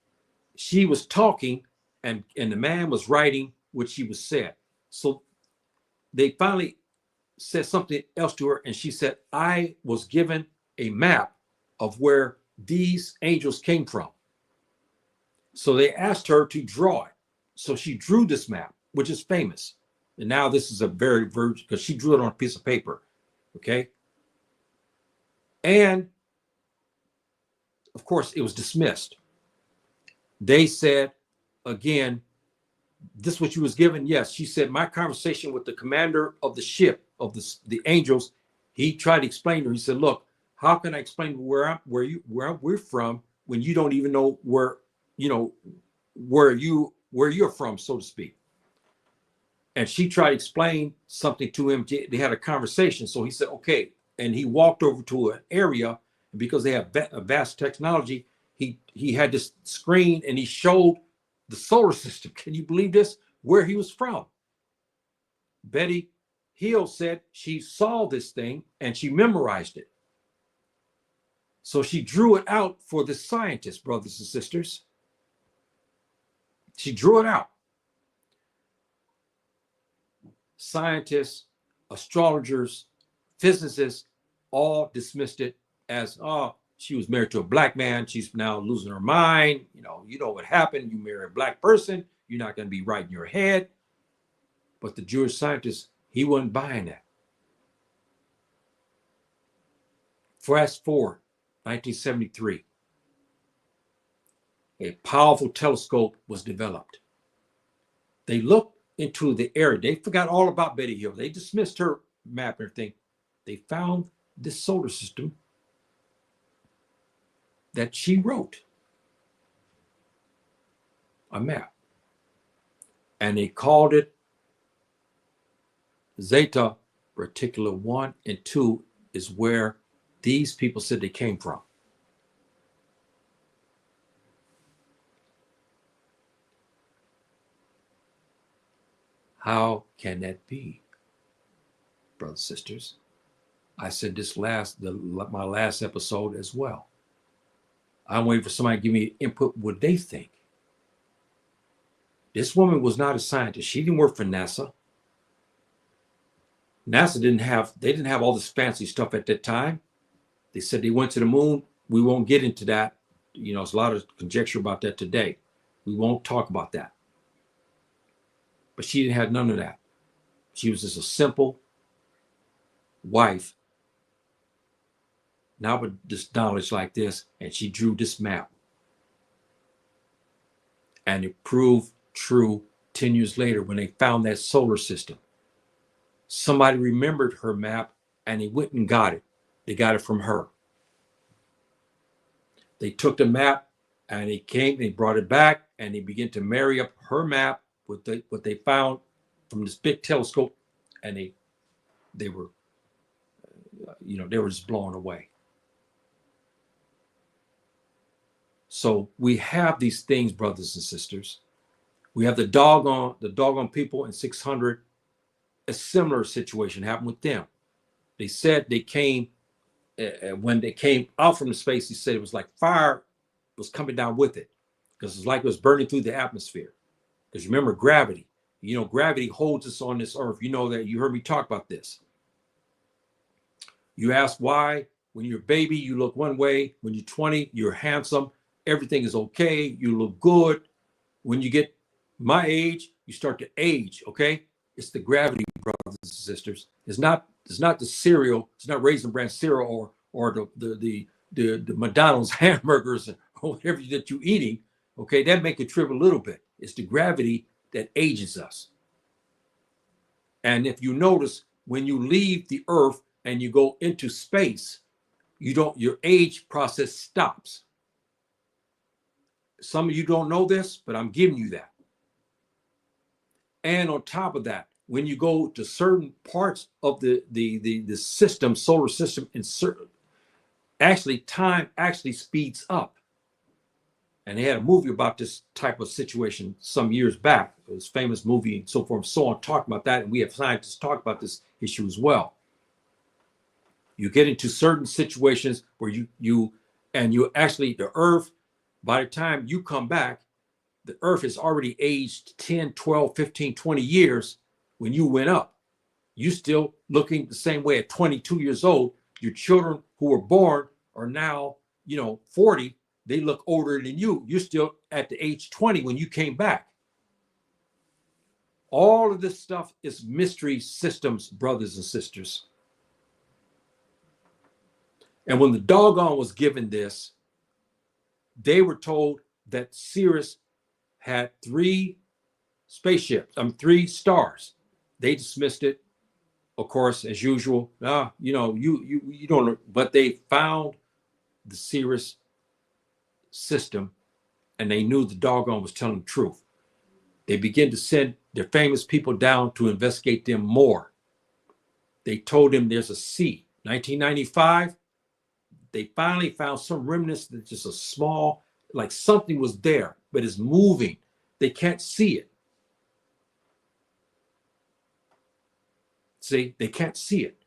She was talking, and the man was writing what she was said. So they finally said something else to her, and she said, I was given a map of where these angels came from. So they asked her to draw it. So she drew this map, which is famous. And now this is a very virgin, because she drew it on a piece of paper. Okay. And of course, it was dismissed. They said, again, this what you was given? Yes. She said, my conversation with the commander of the ship, of the angels, he tried to explain to her. He said, look, how can I explain where we're from when you don't even know where you're from, so to speak. And she tried to explain something to him. They had a conversation. So he said, okay. And he walked over to an area, and because they have a vast technology, he had this screen and he showed the solar system. Can you believe this? Where he was from. Betty Hill said she saw this thing and she memorized it. So she drew it out for the scientists, brothers and sisters. She drew it out. Scientists, astrologers, physicists all dismissed it as, oh, she was married to a black man. She's now losing her mind. You know what happened. You marry a black person. You're not going to be right in your head. But the Jewish scientist, he wasn't buying that. Fast forward, 1973. A powerful telescope was developed. They looked into the area. They forgot all about Betty Hill. They dismissed her map and everything. They found this solar system that she wrote a map. And they called it Zeta Reticula 1 and 2 is where these people said they came from. How can that be, brothers and sisters? I said this my last episode as well. I'm waiting for somebody to give me input what they think. This woman was not a scientist. She didn't work for NASA. NASA didn't have all this fancy stuff at that time. They said they went to the moon. We won't get into that. There's a lot of conjecture about that today. We won't talk about that. But she didn't have none of that. She was just a simple wife, now with this knowledge like this, and she drew this map. And it proved true 10 years later when they found that solar system. Somebody remembered her map and they went and got it. They got it from her. They took the map and they brought it back, and they began to marry up her map with what they found from this big telescope, and they were just blown away. So we have these things, brothers and sisters. We have the doggone people in 600. A similar situation happened with them. They said they came, when they came out from the space, he said it was like fire was coming down with it, because it's like it was burning through the atmosphere. Because remember, gravity. Gravity holds us on this earth. You know that. You heard me talk about this. You ask why, when you're a baby, you look one way. When you're 20, you're handsome. Everything is okay. You look good. When you get my age, you start to age, okay? It's the gravity, brothers and sisters. It's not the cereal. It's not Raisin Bran cereal or the McDonald's hamburgers or whatever that you're eating. Okay, that make it trip a little bit. It's the gravity that ages us. And if you notice, when you leave the earth and you go into space, your age process stops. Some of you don't know this, but I'm giving you that. And on top of that, when you go to certain parts of the system, solar system, time actually speeds up. And they had a movie about this type of situation some years back. It was a famous movie and so forth and so on, talking about that. And we have scientists talk about this issue as well. You get into certain situations where you actually, the earth, by the time you come back, the earth is already aged 10, 12, 15, 20 years when you went up. You still looking the same way at 22 years old. Your children who were born are now, 40. They look older than you. You're still at the age 20 when you came back. All of this stuff is mystery systems, brothers and sisters. And when the doggone was given this, they were told that Sirius had three spaceships, three stars. They dismissed it, of course, as usual. You don't know, but they found the Sirius system, and they knew the doggone was telling the truth. They began to send their famous people down to investigate them more. They told him there's a sea. 1995, they finally found some remnants that just a small, like something was there, but it's moving. They can't see it. See, they can't see it.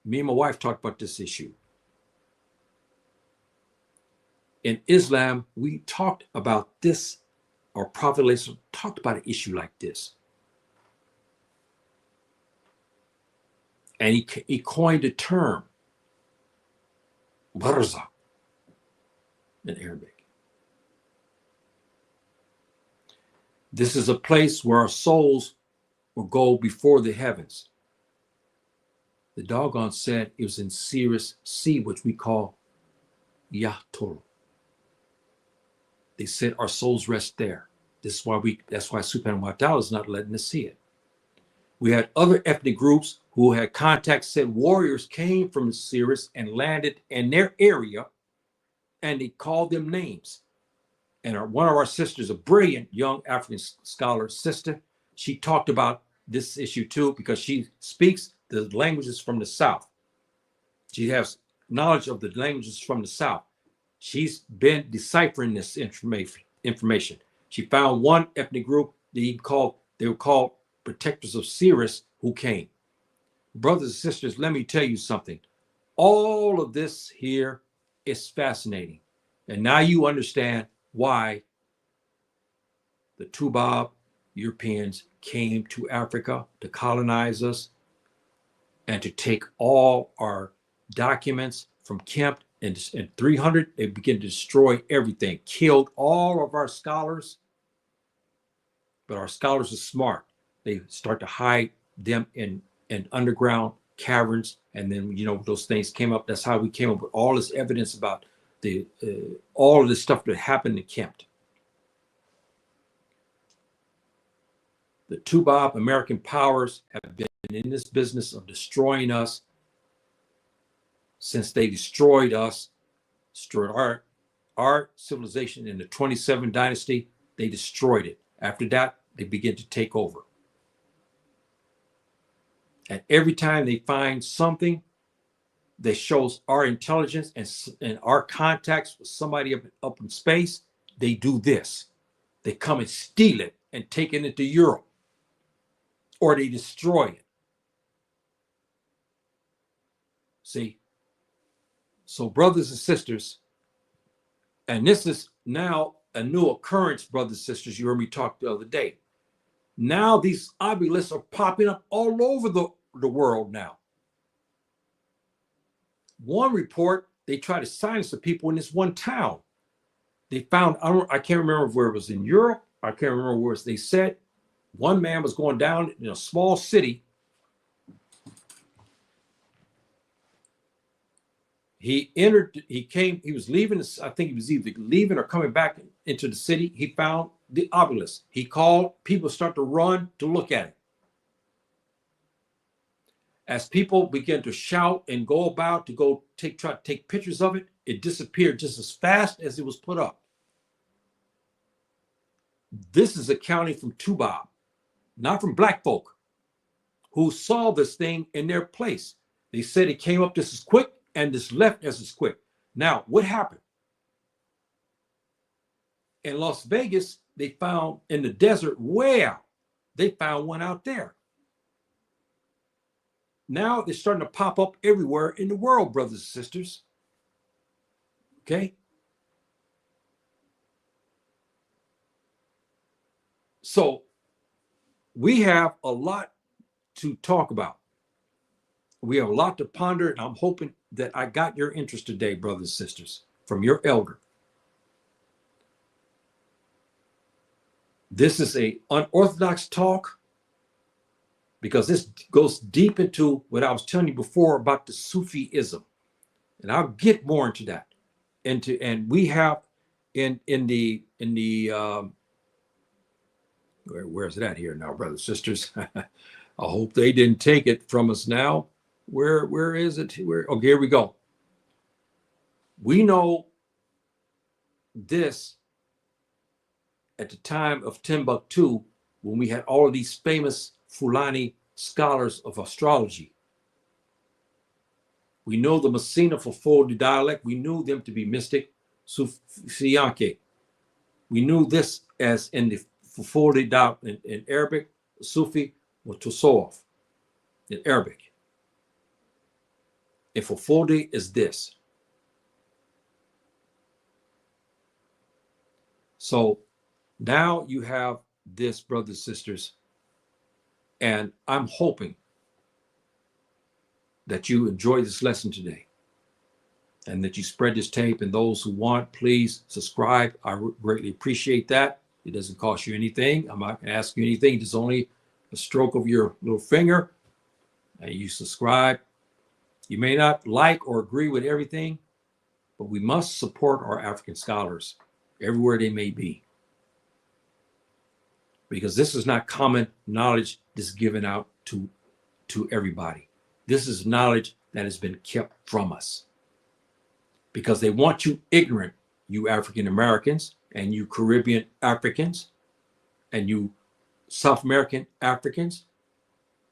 Me and my wife talked about this issue. In Islam, we talked about this, or Prophet talked about an issue like this. And he coined a term, barza, in Arabic. This is a place where our souls will go before the heavens. The doggone said it was in Sirius C, which we call Yahtor. They said our souls rest there. That's why Subhanahu wa Ta'ala is not letting us see it. We had other ethnic groups who had contacts, said warriors came from Sirius and landed in their area, and they called them names. And one of our sisters, a brilliant young African scholar sister, she talked about this issue too, because she speaks the languages from the South. She has knowledge of the languages from the South. She's been deciphering this information. She found one ethnic group they were called protectors of Sirius who came. Brothers and sisters, let me tell you something. All of this here is fascinating. And now you understand why the Tubab Europeans came to Africa to colonize us and to take all our documents from Kemp. In 300, they began to destroy everything, killed all of our scholars. But our scholars are smart. They start to hide them in underground caverns. And then, those things came up. That's how we came up with all this evidence about all of this stuff that happened in Kemp. The Tubab American powers have been in this business of destroying us since they destroyed our civilization in the 27 dynasty. They destroyed it. After that, they begin to take over. And every time they find something that shows our intelligence and our contacts with somebody up in space, they do this. They come and steal it and take it into Europe, or they destroy it. See? So brothers and sisters, and this is now a new occurrence, brothers and sisters. You heard me talk the other day. Now these obelisks are popping up all over the world now. One report, they tried to silence the people in this one town. They found, I can't remember where it was in Europe. I can't remember where they said one man was going down in a small city. He was leaving, I think he was either leaving or coming back into the city. He found the obelisk. He called, people start to run to look at it. As people began to shout and go about to try to take pictures of it, it disappeared just as fast as it was put up. This is accounting from Tubab, not from black folk who saw this thing in their place. They said it came up just as quick and this left just as quick. Now, what happened? In Las Vegas, they found in the desert way out. They found one out there. Now they're starting to pop up everywhere in the world, brothers and sisters. Okay? So we have a lot to talk about. We have a lot to ponder, and I'm hoping that I got your interest today, brothers and sisters, from your elder. This is a unorthodox talk because this goes deep into what I was telling you before about the Sufism, and I'll get more into that. And we have in the where's it at here now, brothers sisters? I hope they didn't take it from us now. Where is it? Where? Okay, here we go. We know this at the time of Timbuktu, when we had all of these famous Fulani scholars of astrology. We know the Messina Fulfulde dialect. We knew them to be mystic, Sufiyanke. We knew this as in the Fulfulde dialect in Arabic, Sufi or Tasawwuf in Arabic. And Fulfulde is this. So now you have this, brothers and sisters, and I'm hoping that you enjoy this lesson today and that you spread this tape. And those who want, please subscribe. I greatly appreciate that. It doesn't cost you anything. I'm not going to ask you anything. It's only a stroke of your little finger and you subscribe. You may not like or agree with everything, but we must support our African scholars everywhere they may be, because this is not common knowledge that's given out to everybody. This is knowledge that has been kept from us because they want you ignorant, you African Americans and you Caribbean Africans and you South American Africans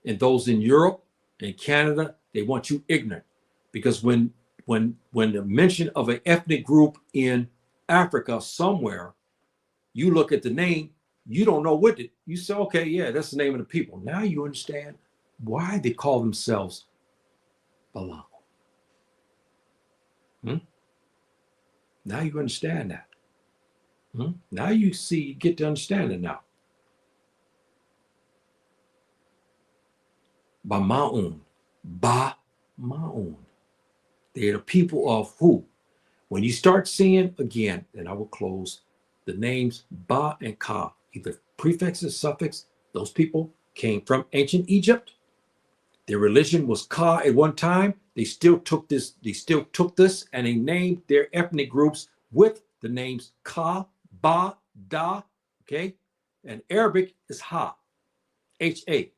and those in Europe and Canada. They want you ignorant because when the mention of an ethnic group in Africa somewhere, you look at the name, you don't know what it, you say, okay, yeah, that's the name of the people. Now you understand why they call themselves Balang. Now you understand that. Now you see, you get to understand it now. Bamaun. Bamaun. They're the people of who? When you start seeing again, and I will close, the names Ba and Ka, either prefixes, suffix, those people came from ancient Egypt. Their religion was Ka at one time. They still took this and they named their ethnic groups with the names Ka, Ba, Da, okay? And Arabic is Ha, H-A.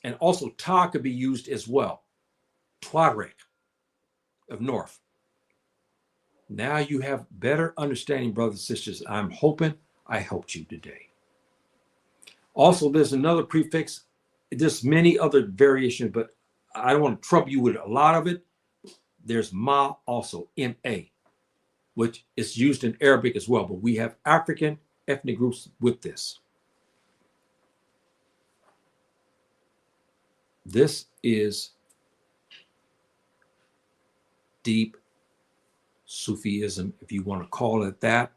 And also Ta could be used as well, Tuareg of North. Now you have better understanding, brothers and sisters. I'm hoping I helped you today. Also, there's another prefix. There's many other variations, but I don't want to trouble you with a lot of it. There's Ma also, M-A, which is used in Arabic as well. But we have African ethnic groups with this. This is deep Sufism, if you want to call it that.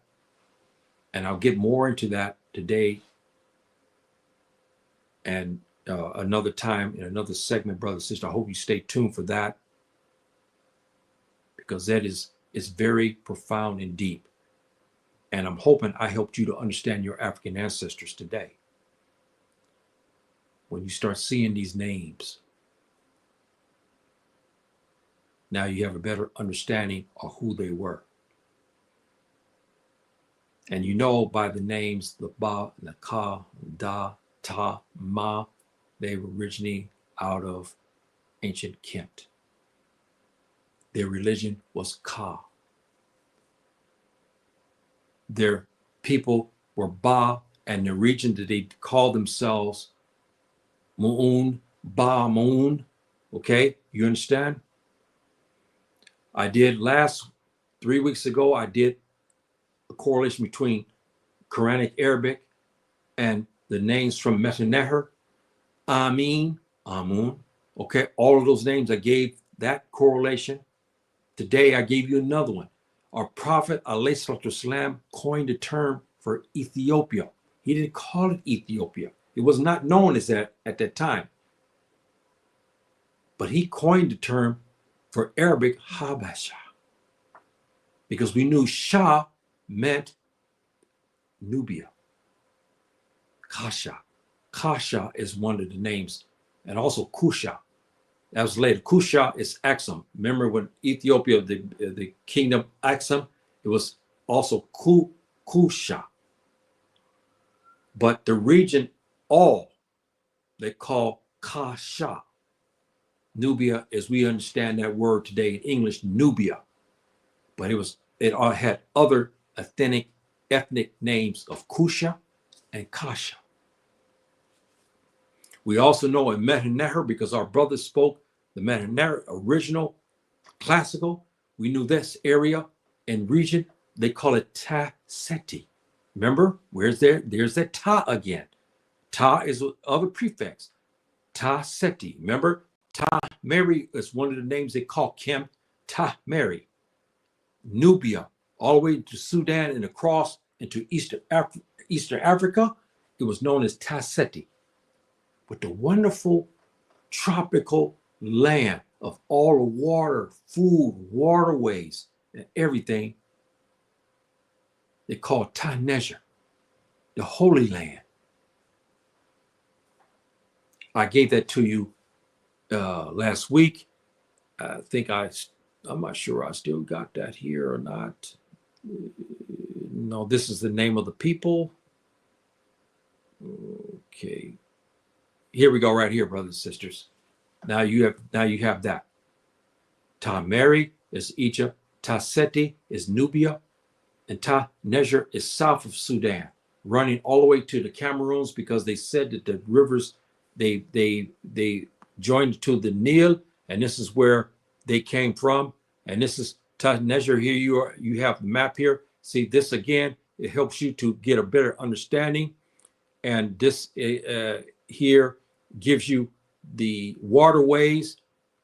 And I'll get more into that today and another time in another segment, brother, sister. I hope you stay tuned for that, because that is very profound and deep. And I'm hoping I helped you to understand your African ancestors today. When you start seeing these names, now you have a better understanding of who they were. And you know by the names, the Ba, the Ka, Da, Ta, Ma, they were originally out of ancient Kent. Their religion was Ka. Their people were Ba, and the region that they called themselves Mu'un, Ba Mu'un. Okay, you understand? I did 3 weeks ago, I did a correlation between Quranic Arabic and the names from Metaneher, Amin, Amun. Okay, all of those names, I gave that correlation. Today, I gave you another one. Our Prophet ﷺ coined the term for Ethiopia. He didn't call it Ethiopia. It was not known as that at that time. But he coined the term for Arabic Habasha, because we knew Shah meant Nubia. Kasha. Kasha is one of the names, and also Kusha. That was later. Kusha is Axum. Remember when Ethiopia, the kingdom Axum, it was also Kusha. But the region all they call Kasha. Nubia, as we understand that word today in English, Nubia. But it all had other ethnic names of Kusha and Kasha. We also know in Metaneher, because our brothers spoke the Metaneher original classical, we knew this area and region, they call it Ta-Seti. Remember, there's that Ta again. Ta is other prefix. Ta-Seti. Remember, Ta-Mary is one of the names they call Kim. Ta-Mary. Nubia, all the way to Sudan and across into Eastern Africa, it was known as Ta-Seti. But the wonderful tropical land of all the water, food, waterways, and everything, they call Ta-Nejer, the Holy Land. I gave that to you last week. I think I'm not sure I still got that here or not. No, this is the name of the people. Okay. Here we go right here, brothers and sisters. Now you have that. Ta-Mary is Egypt, Ta-Seti is Nubia, and Ta-Nejer is south of Sudan, running all the way to the Cameroons, because they said that the rivers they joined to the Nile, and this is where they came from. And this is Ta-Nejer. Here you have the map here. See this again, it helps you to get a better understanding. And this here gives you the waterways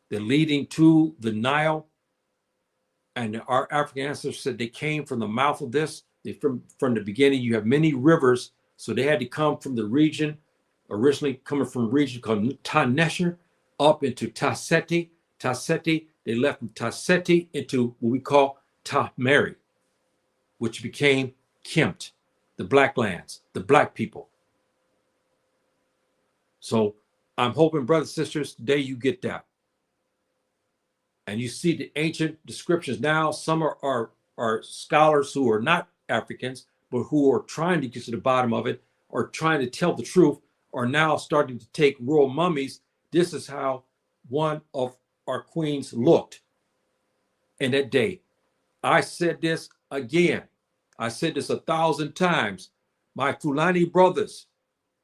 that leading to the Nile. And our African ancestors said they came from the mouth of this. From the beginning, you have many rivers, so they had to come from the region, originally coming from a region called Ta-Nejer, up into Ta-Seti. Ta-Seti, they left from Ta-Seti into what we call Ta-Mary, which became Kemt, the Black lands, the Black people. So I'm hoping, brothers and sisters, today you get that. And you see the ancient descriptions now. Some are scholars who are not Africans, but who are trying to get to the bottom of it, or trying to tell the truth, are now starting to take royal mummies. This is how one of our queens looked in that day. I said this again. I said this 1,000 times. My Fulani brothers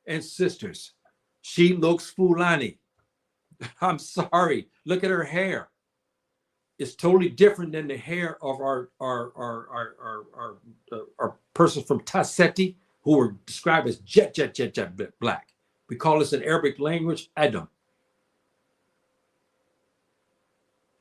and sisters, she looks Fulani. I'm sorry. Look at her hair. It's totally different than the hair of our person from Ta-Seti, who were described as jet black. We call this in Arabic language Adam.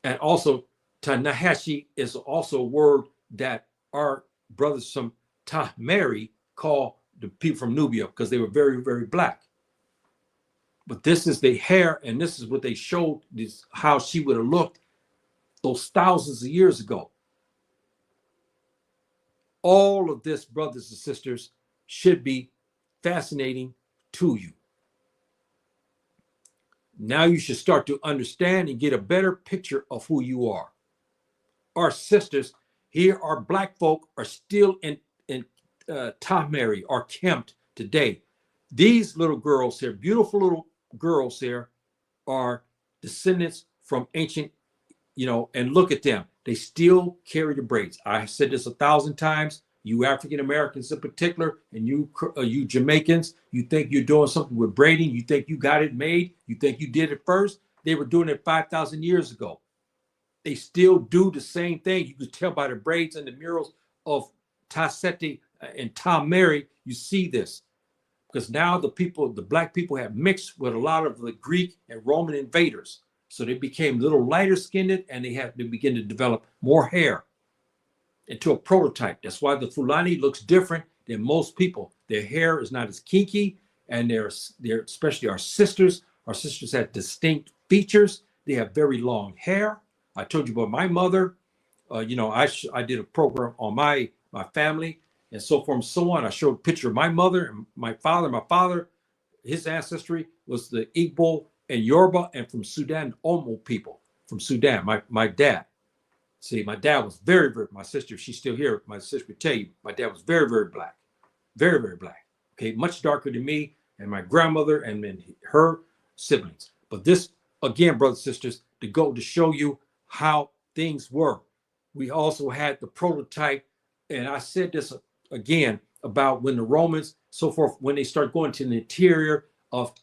And also Ta-Nahashi is also a word that our brothers from Ta-Mary call the people from Nubia, because they were very, very black. But this is the hair, and this is what they showed, this how she would have looked those thousands of years ago. All of this, brothers and sisters, should be fascinating to you. Now you should start to understand and get a better picture of who you are. Our sisters here, our Black folk, are still in Ta-Mary or Kemt today. These little girls here, beautiful little girls here, are descendants from ancient, and look at them. They still carry the braids. I said this 1,000 times. You African Americans in particular, and you Jamaicans, you think you're doing something with braiding. You think you got it made. You think you did it first. They were doing it 5,000 years ago. They still do the same thing. You could tell by the braids and the murals of Ta-Seti and Ta-Mary. You see this. Because now the Black people have mixed with a lot of the Greek and Roman invaders. So they became a little lighter skinned, and they begin to develop more hair into a prototype. That's why the Fulani looks different than most people. Their hair is not as kinky, and they're especially our sisters. Our sisters have distinct features. They have very long hair. I told you about my mother. I did a program on my family, and so forth and so on. I showed a picture of my mother and my father. My father, his ancestry was the Igbo and Yoruba, and from Sudan, Omo people from Sudan. My dad. See, my dad was very, very, my sister, she's still here. My sister would tell you, my dad was very, very black. Very, very black. Okay, much darker than me and my grandmother and then her siblings. But this, again, brothers and sisters, to go to show you how things were. We also had the prototype, and I said this again about when the Romans, so forth, when they start going to the interior of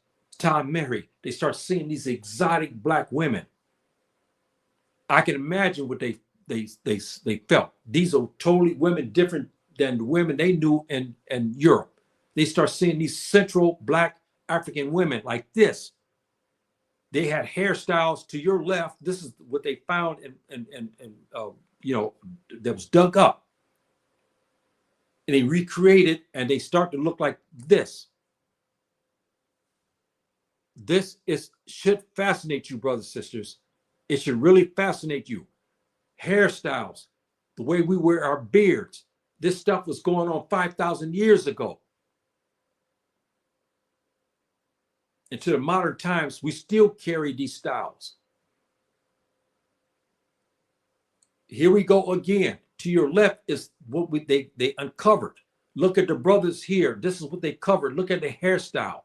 Mary, they start seeing these exotic black women. I can imagine what they felt. These are totally women different than the women they knew in Europe. They start seeing these central black African women like this. They had hairstyles to your left. This is what they found that was dug up. And they recreated, and they start to look like this. This should fascinate you, brothers and sisters. It should really fascinate you. Hairstyles, the way we wear our beards. This stuff was going on 5,000 years ago. Into the modern times, we still carry these styles. Here we go again. To your left is what they uncovered. Look at the brothers here. This is what they covered. Look at the hairstyle.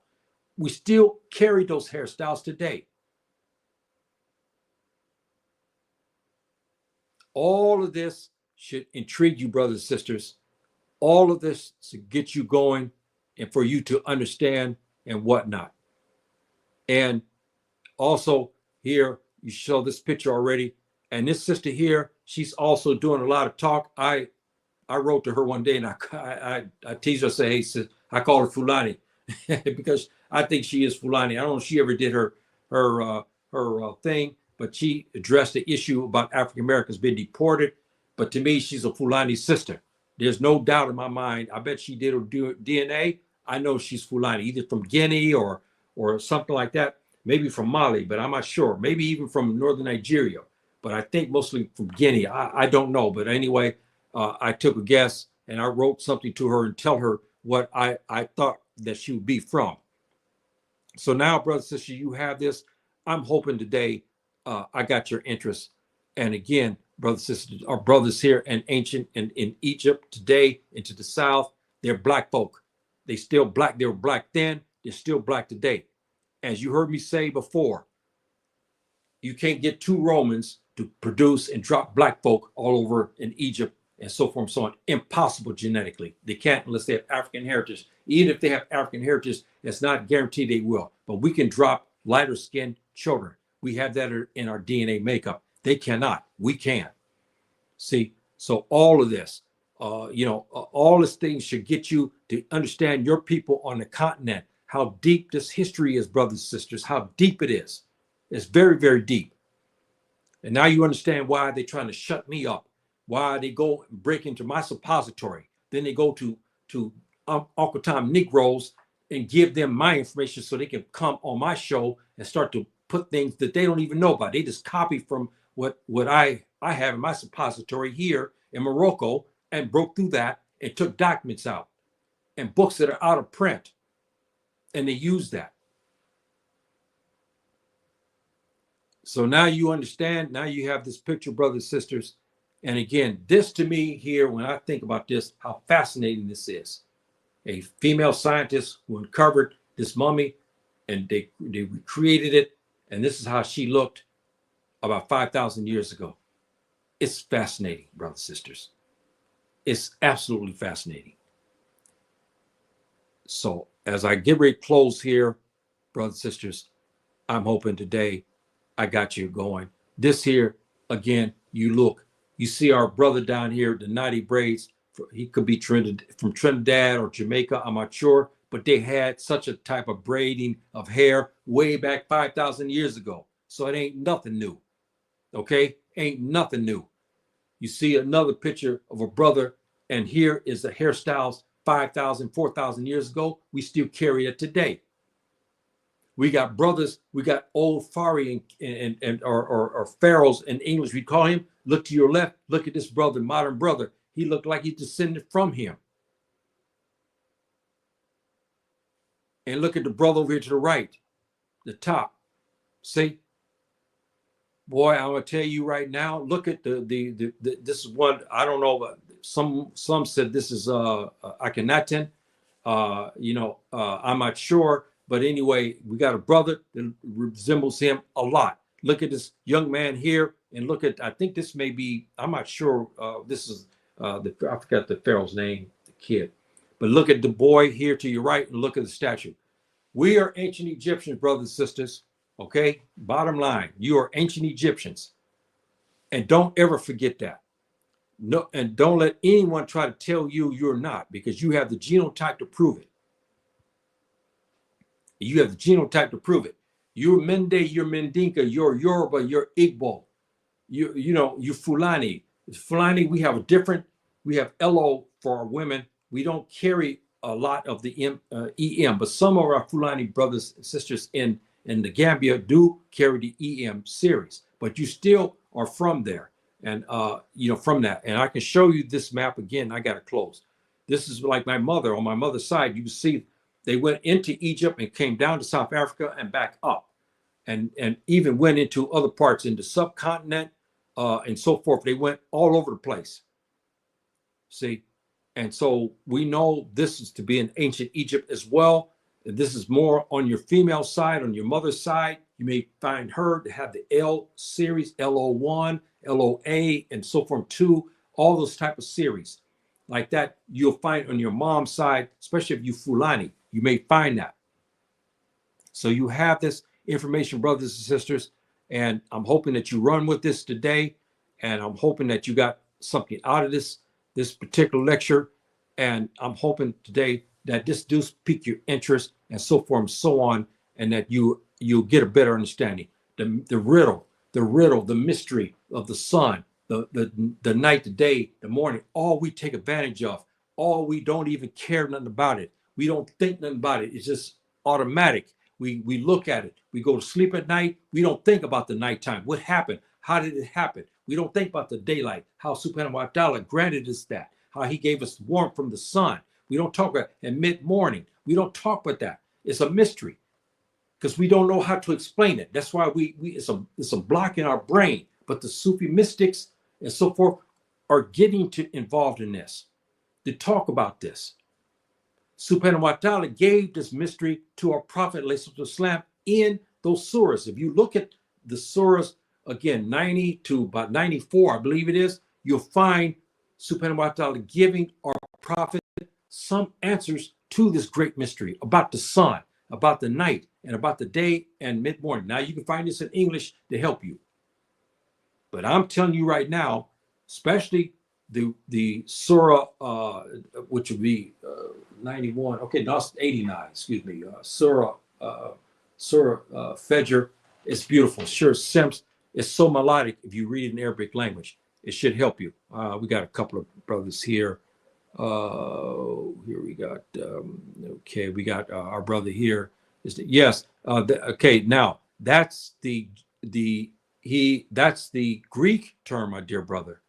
We still carry those hairstyles today. All of this should intrigue you, brothers and sisters. All of this to get you going and for you to understand and whatnot. And also here, you show this picture already. And this sister here, she's also doing a lot of talk. I wrote to her one day, and I teased her, say, hey, sis, I call her Fulani because I think she is Fulani. I don't know if she ever did her thing, but she addressed the issue about African Americans being deported. But to me, she's a Fulani sister. There's no doubt in my mind. I bet she did her DNA. I know she's Fulani, either from Guinea or something like that. Maybe from Mali, but I'm not sure. Maybe even from northern Nigeria. But I think mostly from Guinea. I don't know. But anyway, I took a guess and I wrote something to her and tell her what I thought that she would be from. So now, brothers and sisters, you have this. I'm hoping today I got your interest. And again, brothers and sisters, our brothers here in ancient and in Egypt today into the South, they're black folk. They still black. They were black then. They're still black today. As you heard me say before, you can't get two Romans to produce and drop black folk all over in Egypt and so forth and so on. Impossible genetically. They can't unless they have African heritage. Even if they have African heritage, it's not guaranteed they will. But we can drop lighter skinned children. We have that in our DNA makeup. They cannot. We can. See, so all of this, all these things should get you to understand your people on the continent, how deep this history is, brothers and sisters, how deep it is. It's very, very deep. And now you understand why they're trying to shut me up, why they go and break into my suppository. Then they go to Uncle Tom Negroes and give them my information so they can come on my show and start to put things that they don't even know about. They just copy from what I have in my suppository here in Morocco and broke through that and took documents out and books that are out of print. And they use that. So now you understand, now you have this picture, brothers and sisters. And again, this to me here, when I think about this, how fascinating this is. A female scientist who uncovered this mummy and they recreated it. And this is how she looked about 5,000 years ago. It's fascinating, brothers and sisters. It's absolutely fascinating. So as I get ready to close here, brothers and sisters, I'm hoping today I got you going. This here, again, you see our brother down here, the knotty braids. He could be from Trinidad or Jamaica, I'm not sure, but they had such a type of braiding of hair way back 5,000 years ago. So it ain't nothing new. Okay? Ain't nothing new. You see another picture of a brother, and here is the hairstyles 5,000, 4,000 years ago. We still carry it today. We got brothers, we got old Fari or pharaohs in English, we call him. Look to your left, look at this brother, modern brother. He looked like he descended from him. And look at the brother over here to the right, the top. See, boy, I'm gonna tell you right now. Look at the this is one, I don't know, but some said this is Akhenaten. I'm not sure, but anyway, we got a brother that resembles him a lot. Look at this young man here, and look at, I think this may be, I'm not sure. This is I forgot the pharaoh's name, the kid, but look at the boy here to your right, and look at the statue. We are ancient Egyptians, brothers and sisters. Okay, bottom line, you are ancient Egyptians, and don't ever forget that. No, and don't let anyone try to tell you you're not, because you have the genotype to prove it. You have the genotype to prove it. You're Mende, you're Mendinka, you're Yoruba, you're Igbo, you Fulani. Fulani, we have a different, we have LO for our women. We don't carry a lot of the EM, but some of our Fulani brothers and sisters in the Gambia do carry the EM series, but you still are from there. And, from that. And I can show you this map again. I got to close. This is like my mother, on my mother's side. You can see they went into Egypt and came down to South Africa and back up, and even went into other parts in the subcontinent and so forth. They went all over the place. See, and so we know this is to be in ancient Egypt as well. And this is more on your female side, on your mother's side. You may find her to have the L series, LO1, LOA, and so forth, 2, all those type of series. Like that, you'll find on your mom's side, especially if you Fulani, you may find that. So you have this information, brothers and sisters, and I'm hoping that you run with this today, and I'm hoping that you got something out of this particular lecture, and I'm hoping today that this does pique your interest and so forth and so on, and that you'll get a better understanding. The riddle, the mystery of the sun, the night, the day, the morning, all we take advantage of, all we don't even care nothing about it. We don't think nothing about it. It's just automatic. We look at it. We go to sleep at night. We don't think about the nighttime. What happened? How did it happen? We don't think about the daylight, how Subhanahu wa ta'ala granted us that, how he gave us warmth from the sun. We don't talk about at mid-morning. We don't talk about that. It's a mystery because we don't know how to explain it. That's why it's a block in our brain. But the Sufi mystics and so forth are getting involved in this, to talk about this. Subhanahu wa ta'ala gave this mystery to our Prophet ﷺ in those surahs. If you look at the surahs, again, 90 to about 94, I believe it is, you'll find Subhanahu wa ta'ala giving our Prophet some answers to this great mystery about the sun, about the night, and about the day and mid-morning. Now you can find this in English to help you. But I'm telling you right now, especially the surah, which would be 91. Okay, no, it's 89. Excuse me. Surah Fajr. It's beautiful. Sure, Sims. It's so melodic. If you read it in Arabic language, it should help you. We got a couple of brothers here. Here we got. Okay, we got our brother here. Yes. Okay. Now that's the Greek term, my dear brother.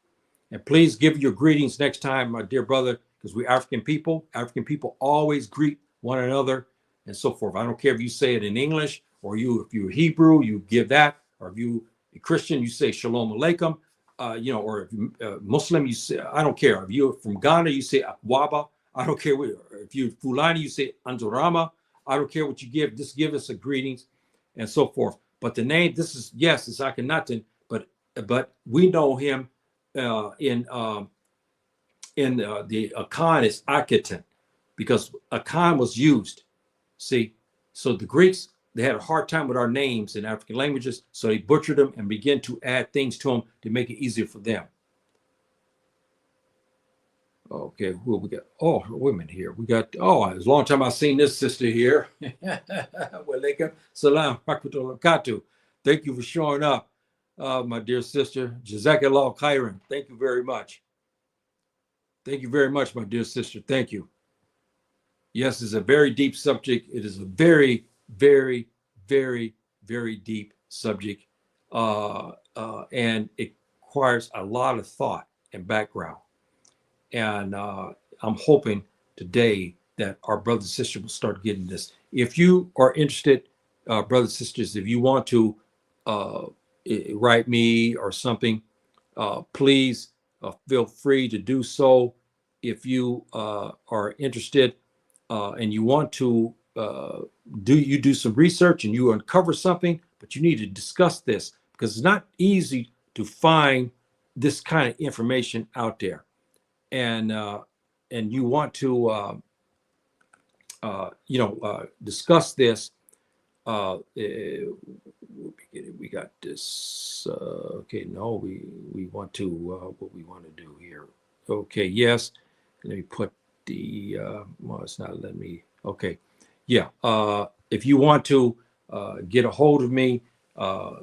And please give your greetings next time, my dear brother, because we African people always greet one another and so forth. I don't care if you say it in English or if you're Hebrew, you give that, or if you a Christian, you say Shalom Aleichem, or if you're Muslim, you say, I don't care. If you're from Ghana, you say Akwaba. I don't care. If you're Fulani, you say Anzorama. I don't care what you give. Just give us a greetings and so forth. But the name, it's Akhenaten, but we know him in the Akan is Akhenaten, because Akan was used. See, so the Greeks, they had a hard time with our names in African languages, so they butchered them and began to add things to them to make it easier for them. Okay, who have we got? Oh, women here. We got, it's a long time I've seen this sister here. Walaikum salam rahmatullahi barakatuh. Thank you for showing up, my dear sister. Jazakallah khairan. Thank you very much. Thank you very much, my dear sister. Thank you. Yes, it's a very deep subject. It is a very, very, very, very deep subject. And it requires a lot of thought and background. And I'm hoping today that our brothers and sisters will start getting this. If you are interested, brothers and sisters, if you want to uh, write me or something, please feel free to do so. If you are interested and you want to do some research and you uncover something, but you need to discuss this because it's not easy to find this kind of information out there, and you want to discuss this. We got this. Okay, no, we want to what we want to do here. Okay, yes. Let me put the. Well, it's not letting me. Okay, yeah. If you want to get a hold of me,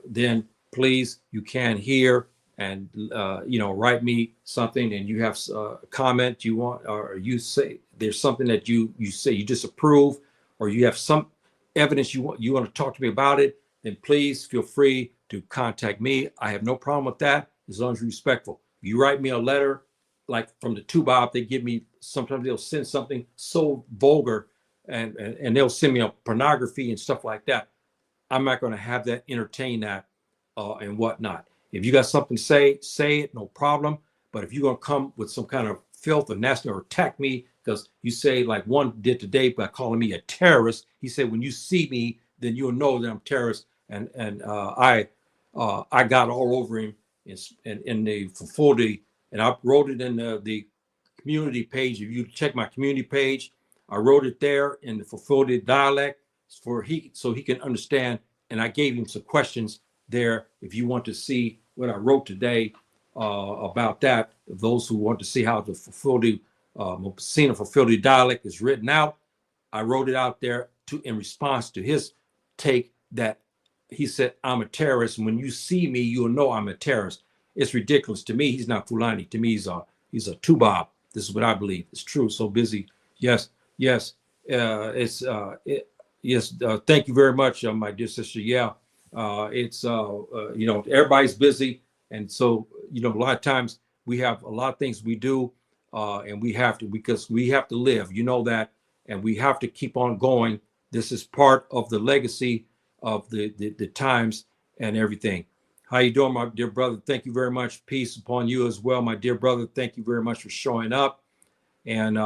then please you can here and write me something, and you have a comment you want, or you say there's something that you say you disapprove, or you have some evidence you want to talk to me about it, then please feel free to contact me. I have no problem with that as long as you're respectful. If you write me a letter, like from the Tubop, they give me, sometimes they'll send something so vulgar and they'll send me a pornography and stuff like that. I'm not going to have that, entertain that and whatnot. If you got something to say it, no problem. But if you're going to come with some kind of filth or nasty or attack me, because you say, like one did today by calling me a terrorist, he said, when you see me, then you'll know that I'm a terrorist. And I got all over him in the Fulfulde, and I wrote it in the community page. If you check my community page, I wrote it there in the Fulfulde dialect so he can understand. And I gave him some questions there. If you want to see what I wrote today about that, those who want to see how the Fulfulde Mopsina Fulfulde dialect is written out, I wrote it out there in response to his take that he said, I'm a terrorist. And when you see me, you'll know I'm a terrorist. It's ridiculous. To me, he's not Fulani. To me, he's a Tubab. This is what I believe. It's true. So busy. Yes, yes. Yes. Thank you very much, my dear sister. Yeah. Everybody's busy. And so, a lot of times we have a lot of things we do and we have to, because we have to live, that, and we have to keep on going. This is part of the legacy of the times and everything. How you doing, my dear brother? Thank you very much. Peace upon you as well, my dear brother. Thank you very much for showing up. And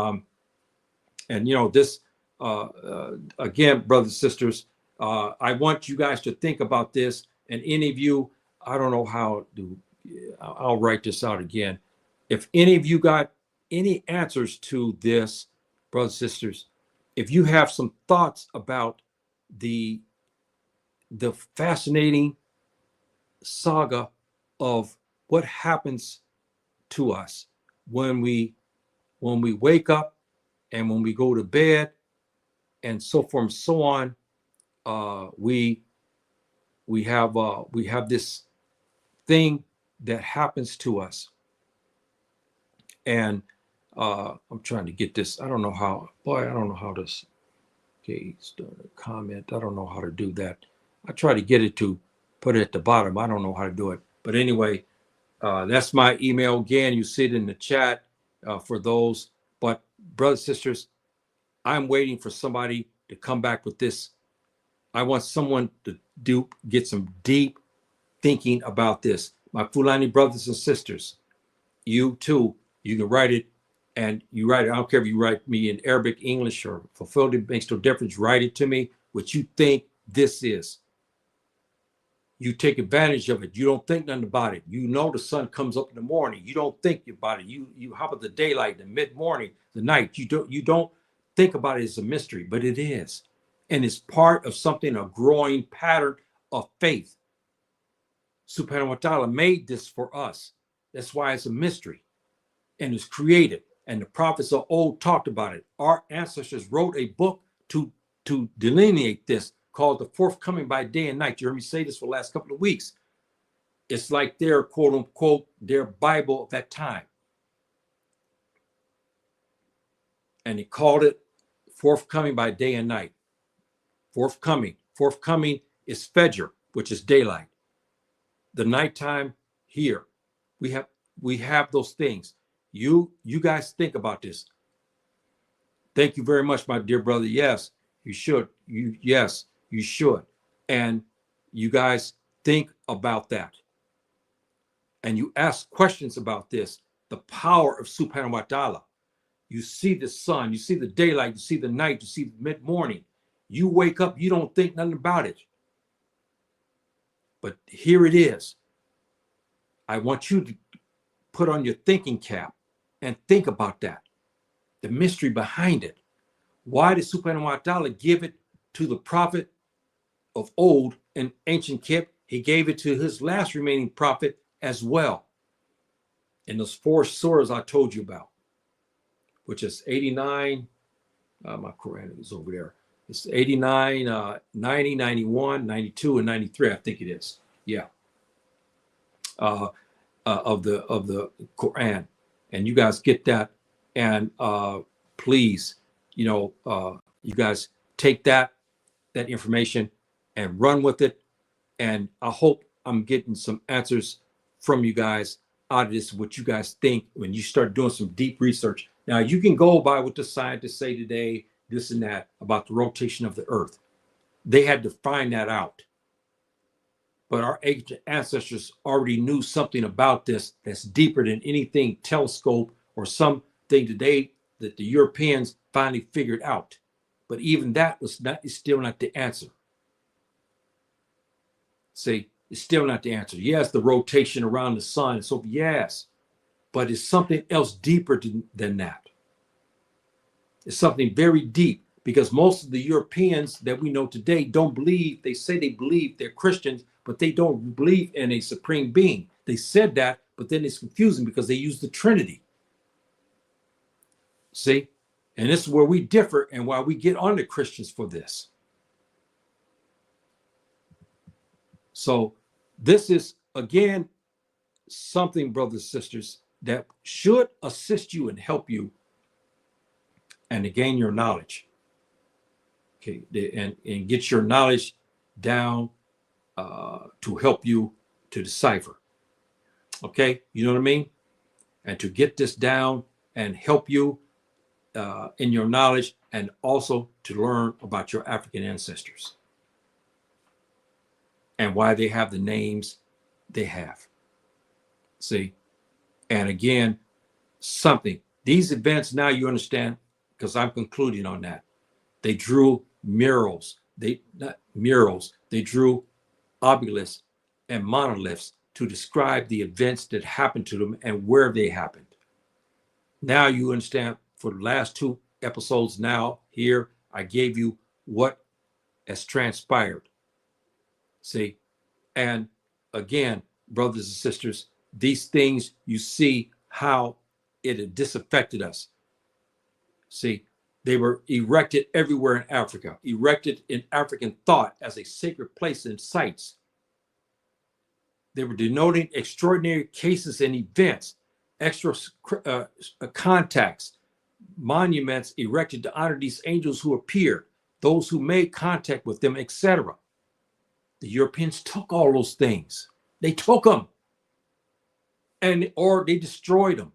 this again, brothers and sisters, I want you guys to think about this. And any of you, I don't know how to, I'll write this out again. If any of you got any answers to this, brothers and sisters, if you have some thoughts about the fascinating saga of what happens to us when we wake up and when we go to bed and so forth and so on, we have this thing that happens to us. And I'm trying to get this. I don't know how this. Okay, start a comment. I don't know how to do that. I try to get it to put it at the bottom. I don't know how to do it. But anyway, that's my email again. You see it in the chat for those. But brothers, sisters, I'm waiting for somebody to come back with this. I want someone to get some deep thinking about this. My Fulani brothers and sisters, you too, you can write it, and you write it. I don't care if you write me in Arabic, English, or Fulfilled. It makes no difference. Write it to me, what you think this is. You take advantage of it. You don't think nothing about it. The sun comes up in the morning. You don't think about it. You how about the daylight, the mid-morning, the night? You don't think about it as a mystery, but it is. And it's part of something, a growing pattern of faith. Subhanahu wa ta'ala made this for us. That's why it's a mystery. And it's created. And the prophets of old talked about it. Our ancestors wrote a book to delineate this, called The Forthcoming by Day and Night. You heard me say this for the last couple of weeks. It's like their quote unquote, their Bible of that time. And he called it Forthcoming by Day and Night. Forthcoming. Forthcoming is Fajr, which is daylight. The nighttime here. We have those things. You guys think about this. Thank you very much, my dear brother. Yes, you should. Yes, you should. And you guys think about that. And you ask questions about this, the power of Subhanahu wa ta'ala. You see the sun, you see the daylight, you see the night, you see the mid-morning. You wake up, you don't think nothing about it. But here it is. I want you to put on your thinking cap and think about that. The mystery behind it. Why did Subhanahu wa ta'ala give it to the prophet of old in ancient Kip? He gave it to his last remaining prophet as well. In those 4 surahs I told you about, which is 89, my Quran is over there. It's 89, 90, 91, 92, and 93, I think it is. Yeah. Of the Quran. And you guys get that. And please, you guys take that information and run with it. And I hope I'm getting some answers from you guys out of this, what you guys think when you start doing some deep research. Now, you can go by what the scientists say today, this and that, about the rotation of the earth. They had to find that out. But our ancient ancestors already knew something about this that's deeper than anything telescope or something today that the Europeans finally figured out. But even that is still not the answer. See, it's still not the answer. Yes, the rotation around the sun. So yes, but it's something else deeper than that. It's something very deep, because most of the Europeans that we know today don't believe. They say they believe, they're Christians, but they don't believe in a supreme being. They said that, but then it's confusing because they use the Trinity. See, and this is where we differ and why we get on the Christians for this. So this is, again, something, brothers and sisters, that should assist you and help you and to gain your knowledge. Okay, and get your knowledge down to help you to decipher. Okay, you know what I mean? And to get this down and help you in your knowledge, and also to learn about your African ancestors and why they have the names they have. See, and again, these events, now you understand, because I'm concluding on that. They drew murals. They drew obelisks and monoliths to describe the events that happened to them and where they happened. Now you understand. For the last 2 episodes now here, I gave you what has transpired. See, and again, brothers and sisters, these things, you see how it had disaffected us. See, they were erected everywhere in Africa, erected in African thought as a sacred place and sites. They were denoting extraordinary cases and events, extra contacts, monuments erected to honor these angels who appeared, those who made contact with them, etc. The Europeans took all those things. They took them, or they destroyed them.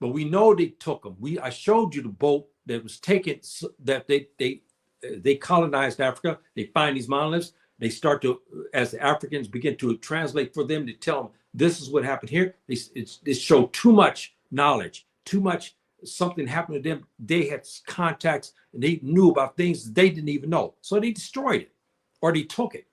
But we know they took them. I showed you the boat that was taken, that they colonized Africa. They find these monoliths. They start to, as the Africans begin to translate for them, to tell them this is what happened here. They showed too much knowledge, too much. Something happened to them. They had contacts and they knew about things they didn't even know. So they destroyed it, or they took it.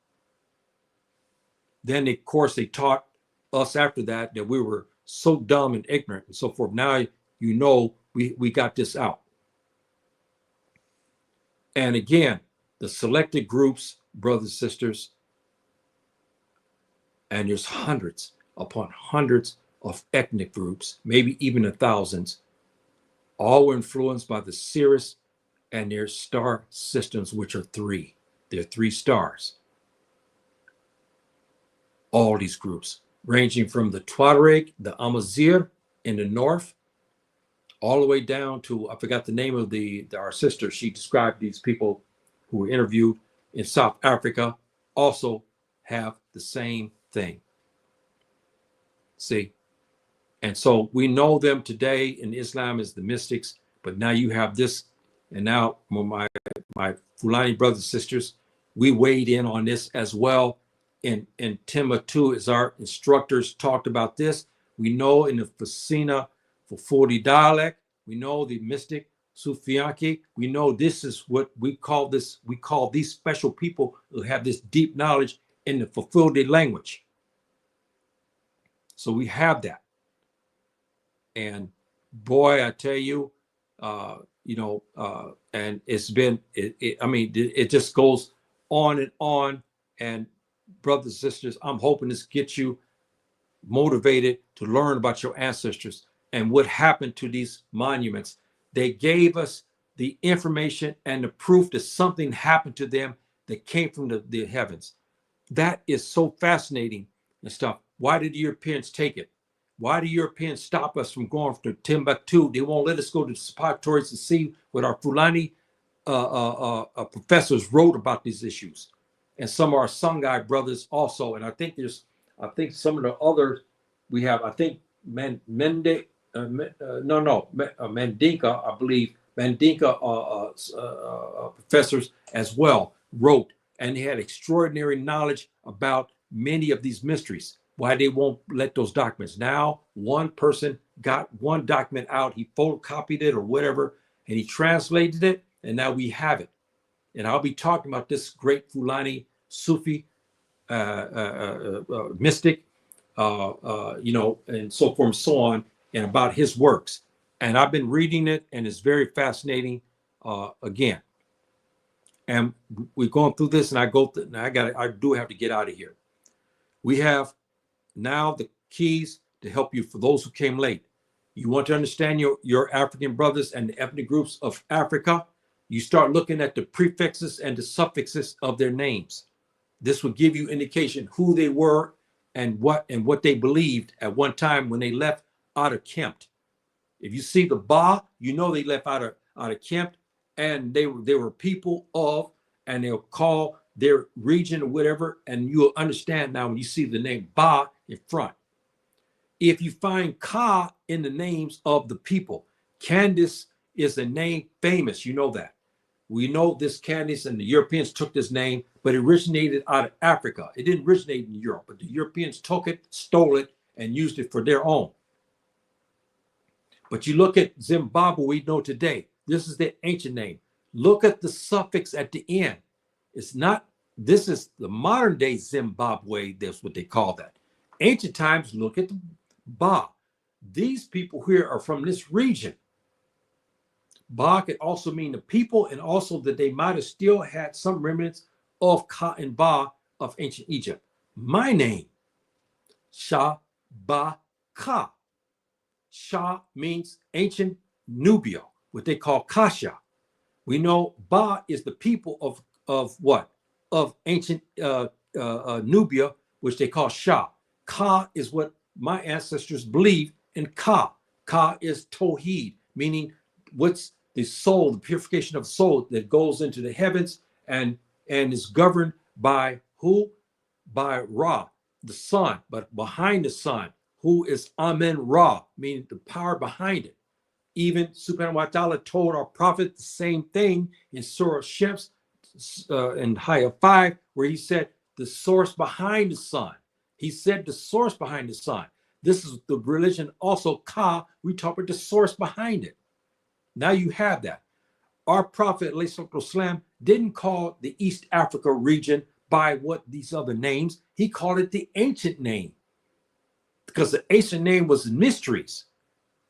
Then, of course, they taught us after that we were so dumb and ignorant and so forth. Now, you know, we got this out. And again, the selected groups, brothers and sisters, and there's hundreds upon hundreds of ethnic groups, maybe even thousands, all were influenced by the Sirius and their star systems, which are 3. There are 3 stars. All these groups, ranging from the Tuareg, the Amazigh in the north, all the way down to, I forgot the name of our sister. She described these people who were interviewed in South Africa, also have the same thing. See? And so we know them today in Islam as the mystics, But now you have this, and now my Fulani brothers and sisters, we weighed in on this as well. In Timbuktu, as our instructors talked about this, we know in the Fasina for 40 dialect, we know the mystic Sufianki, we know this is what we call this. We call these special people who have this deep knowledge in the Fulfilled language. So we have that. And boy, I tell you, and it's been, it just goes on and on. And brothers and sisters, I'm hoping this gets you motivated to learn about your ancestors and what happened to these monuments. They gave us the information and the proof that something happened to them that came from the heavens. That is so fascinating and stuff. Why did the Europeans take it? Why do Europeans stop us from going to Timbuktu? They won't let us go to the suppositories to see what our Fulani professors wrote about these issues. And some of our Songhai brothers also. And I think some of the others we have, I think Mandinka, I believe, Mandinka professors as well wrote, and they had extraordinary knowledge about many of these mysteries. Why they won't let those documents. Now, one person got one document out, he photocopied it or whatever, and he translated it, and now we have it. And I'll be talking about this great Fulani Sufi mystic, and so forth and so on, and about his works. And I've been reading it, and it's very fascinating. Again, and we're going through this, and I do have to get out of here. We have now the keys to help you for those who came late. You want to understand your African brothers and the ethnic groups of Africa, you start looking at the prefixes and the suffixes of their names. This will give you indication who they were and what they believed at one time when they left out of Kempt. If you see the Ba, you know they left out of Kempt, and they were people of, and they'll call their region or whatever, and you'll understand now when you see the name Ba in front. If you find Ka in the names of the people, Candace is a name famous, you know that. We know this Candace, and the Europeans took this name, but it originated out of Africa. It didn't originate in Europe, but the Europeans took it, stole it, and used it for their own. But you look at Zimbabwe, we know today, this is the ancient name. Look at the suffix at the end. It's not, this is the modern day Zimbabwe, that's what they call that. Ancient times, look at the Ba. These people here are from this region. Ba could also mean the people, and also that they might have still had some remnants of Ka and Ba of ancient Egypt. My name, Sha Ba Ka. Sha means ancient Nubia, what they call Kasha. We know Ba is the people of what? Of ancient Nubia, which they call Sha. Ka is what my ancestors believed in Ka. Ka is Tawheed, meaning what's the soul, the purification of soul that goes into the heavens and is governed by who? By Ra, the sun, but behind the sun, who is Amen Ra, meaning the power behind it. Even Subhanahu wa ta'ala told our prophet the same thing in Surah Shams in Hayah 5, where he said the source behind the sun. He said the source behind the sun. This is the religion also, Ka, we talk about the source behind it. Now you have that. Our prophet, ﷺ, didn't call the East Africa region by what these other names. He called it the ancient name, because the ancient name was mysteries.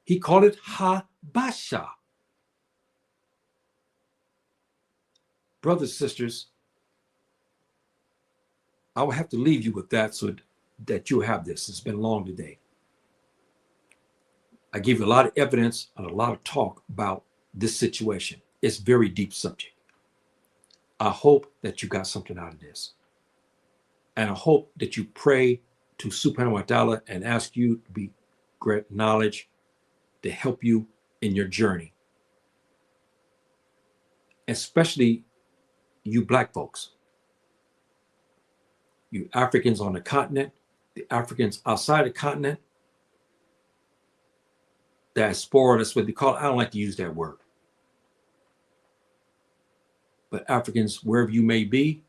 He called it Habasha. Brothers and sisters, I will have to leave you with that so that you'll have this. It's been long today. I gave you a lot of evidence and a lot of talk about this situation. It's a very deep subject. I hope that you got something out of this. And I hope that you pray to Subhanahu wa ta'ala and ask you to be great knowledge to help you in your journey. Especially you Black folks. You Africans on the continent, the Africans outside the continent, diaspora, that's what they call it. I don't like to use that word. But Africans, wherever you may be,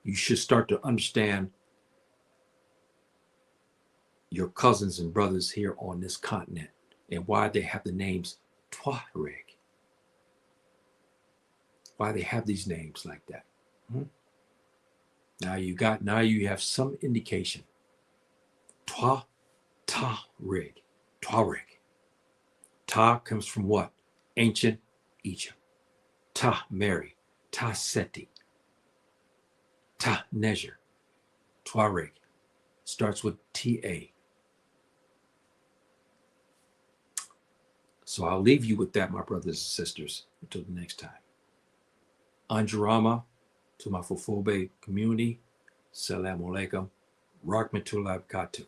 you should start to understand your cousins and brothers here on this continent and why they have the names Tuareg. Why they have these names like that. Now you have some indication. Tuareg. Tuareg. Ta comes from what? Ancient Egypt. Ta Mary. Ta Seti. Ta Neger. Tuareg. Starts with T-A. So I'll leave you with that, my brothers and sisters, until the next time. Anjurama, to my Fofobe community, Salam Alaikum, Rahmatullahi Barakatuh.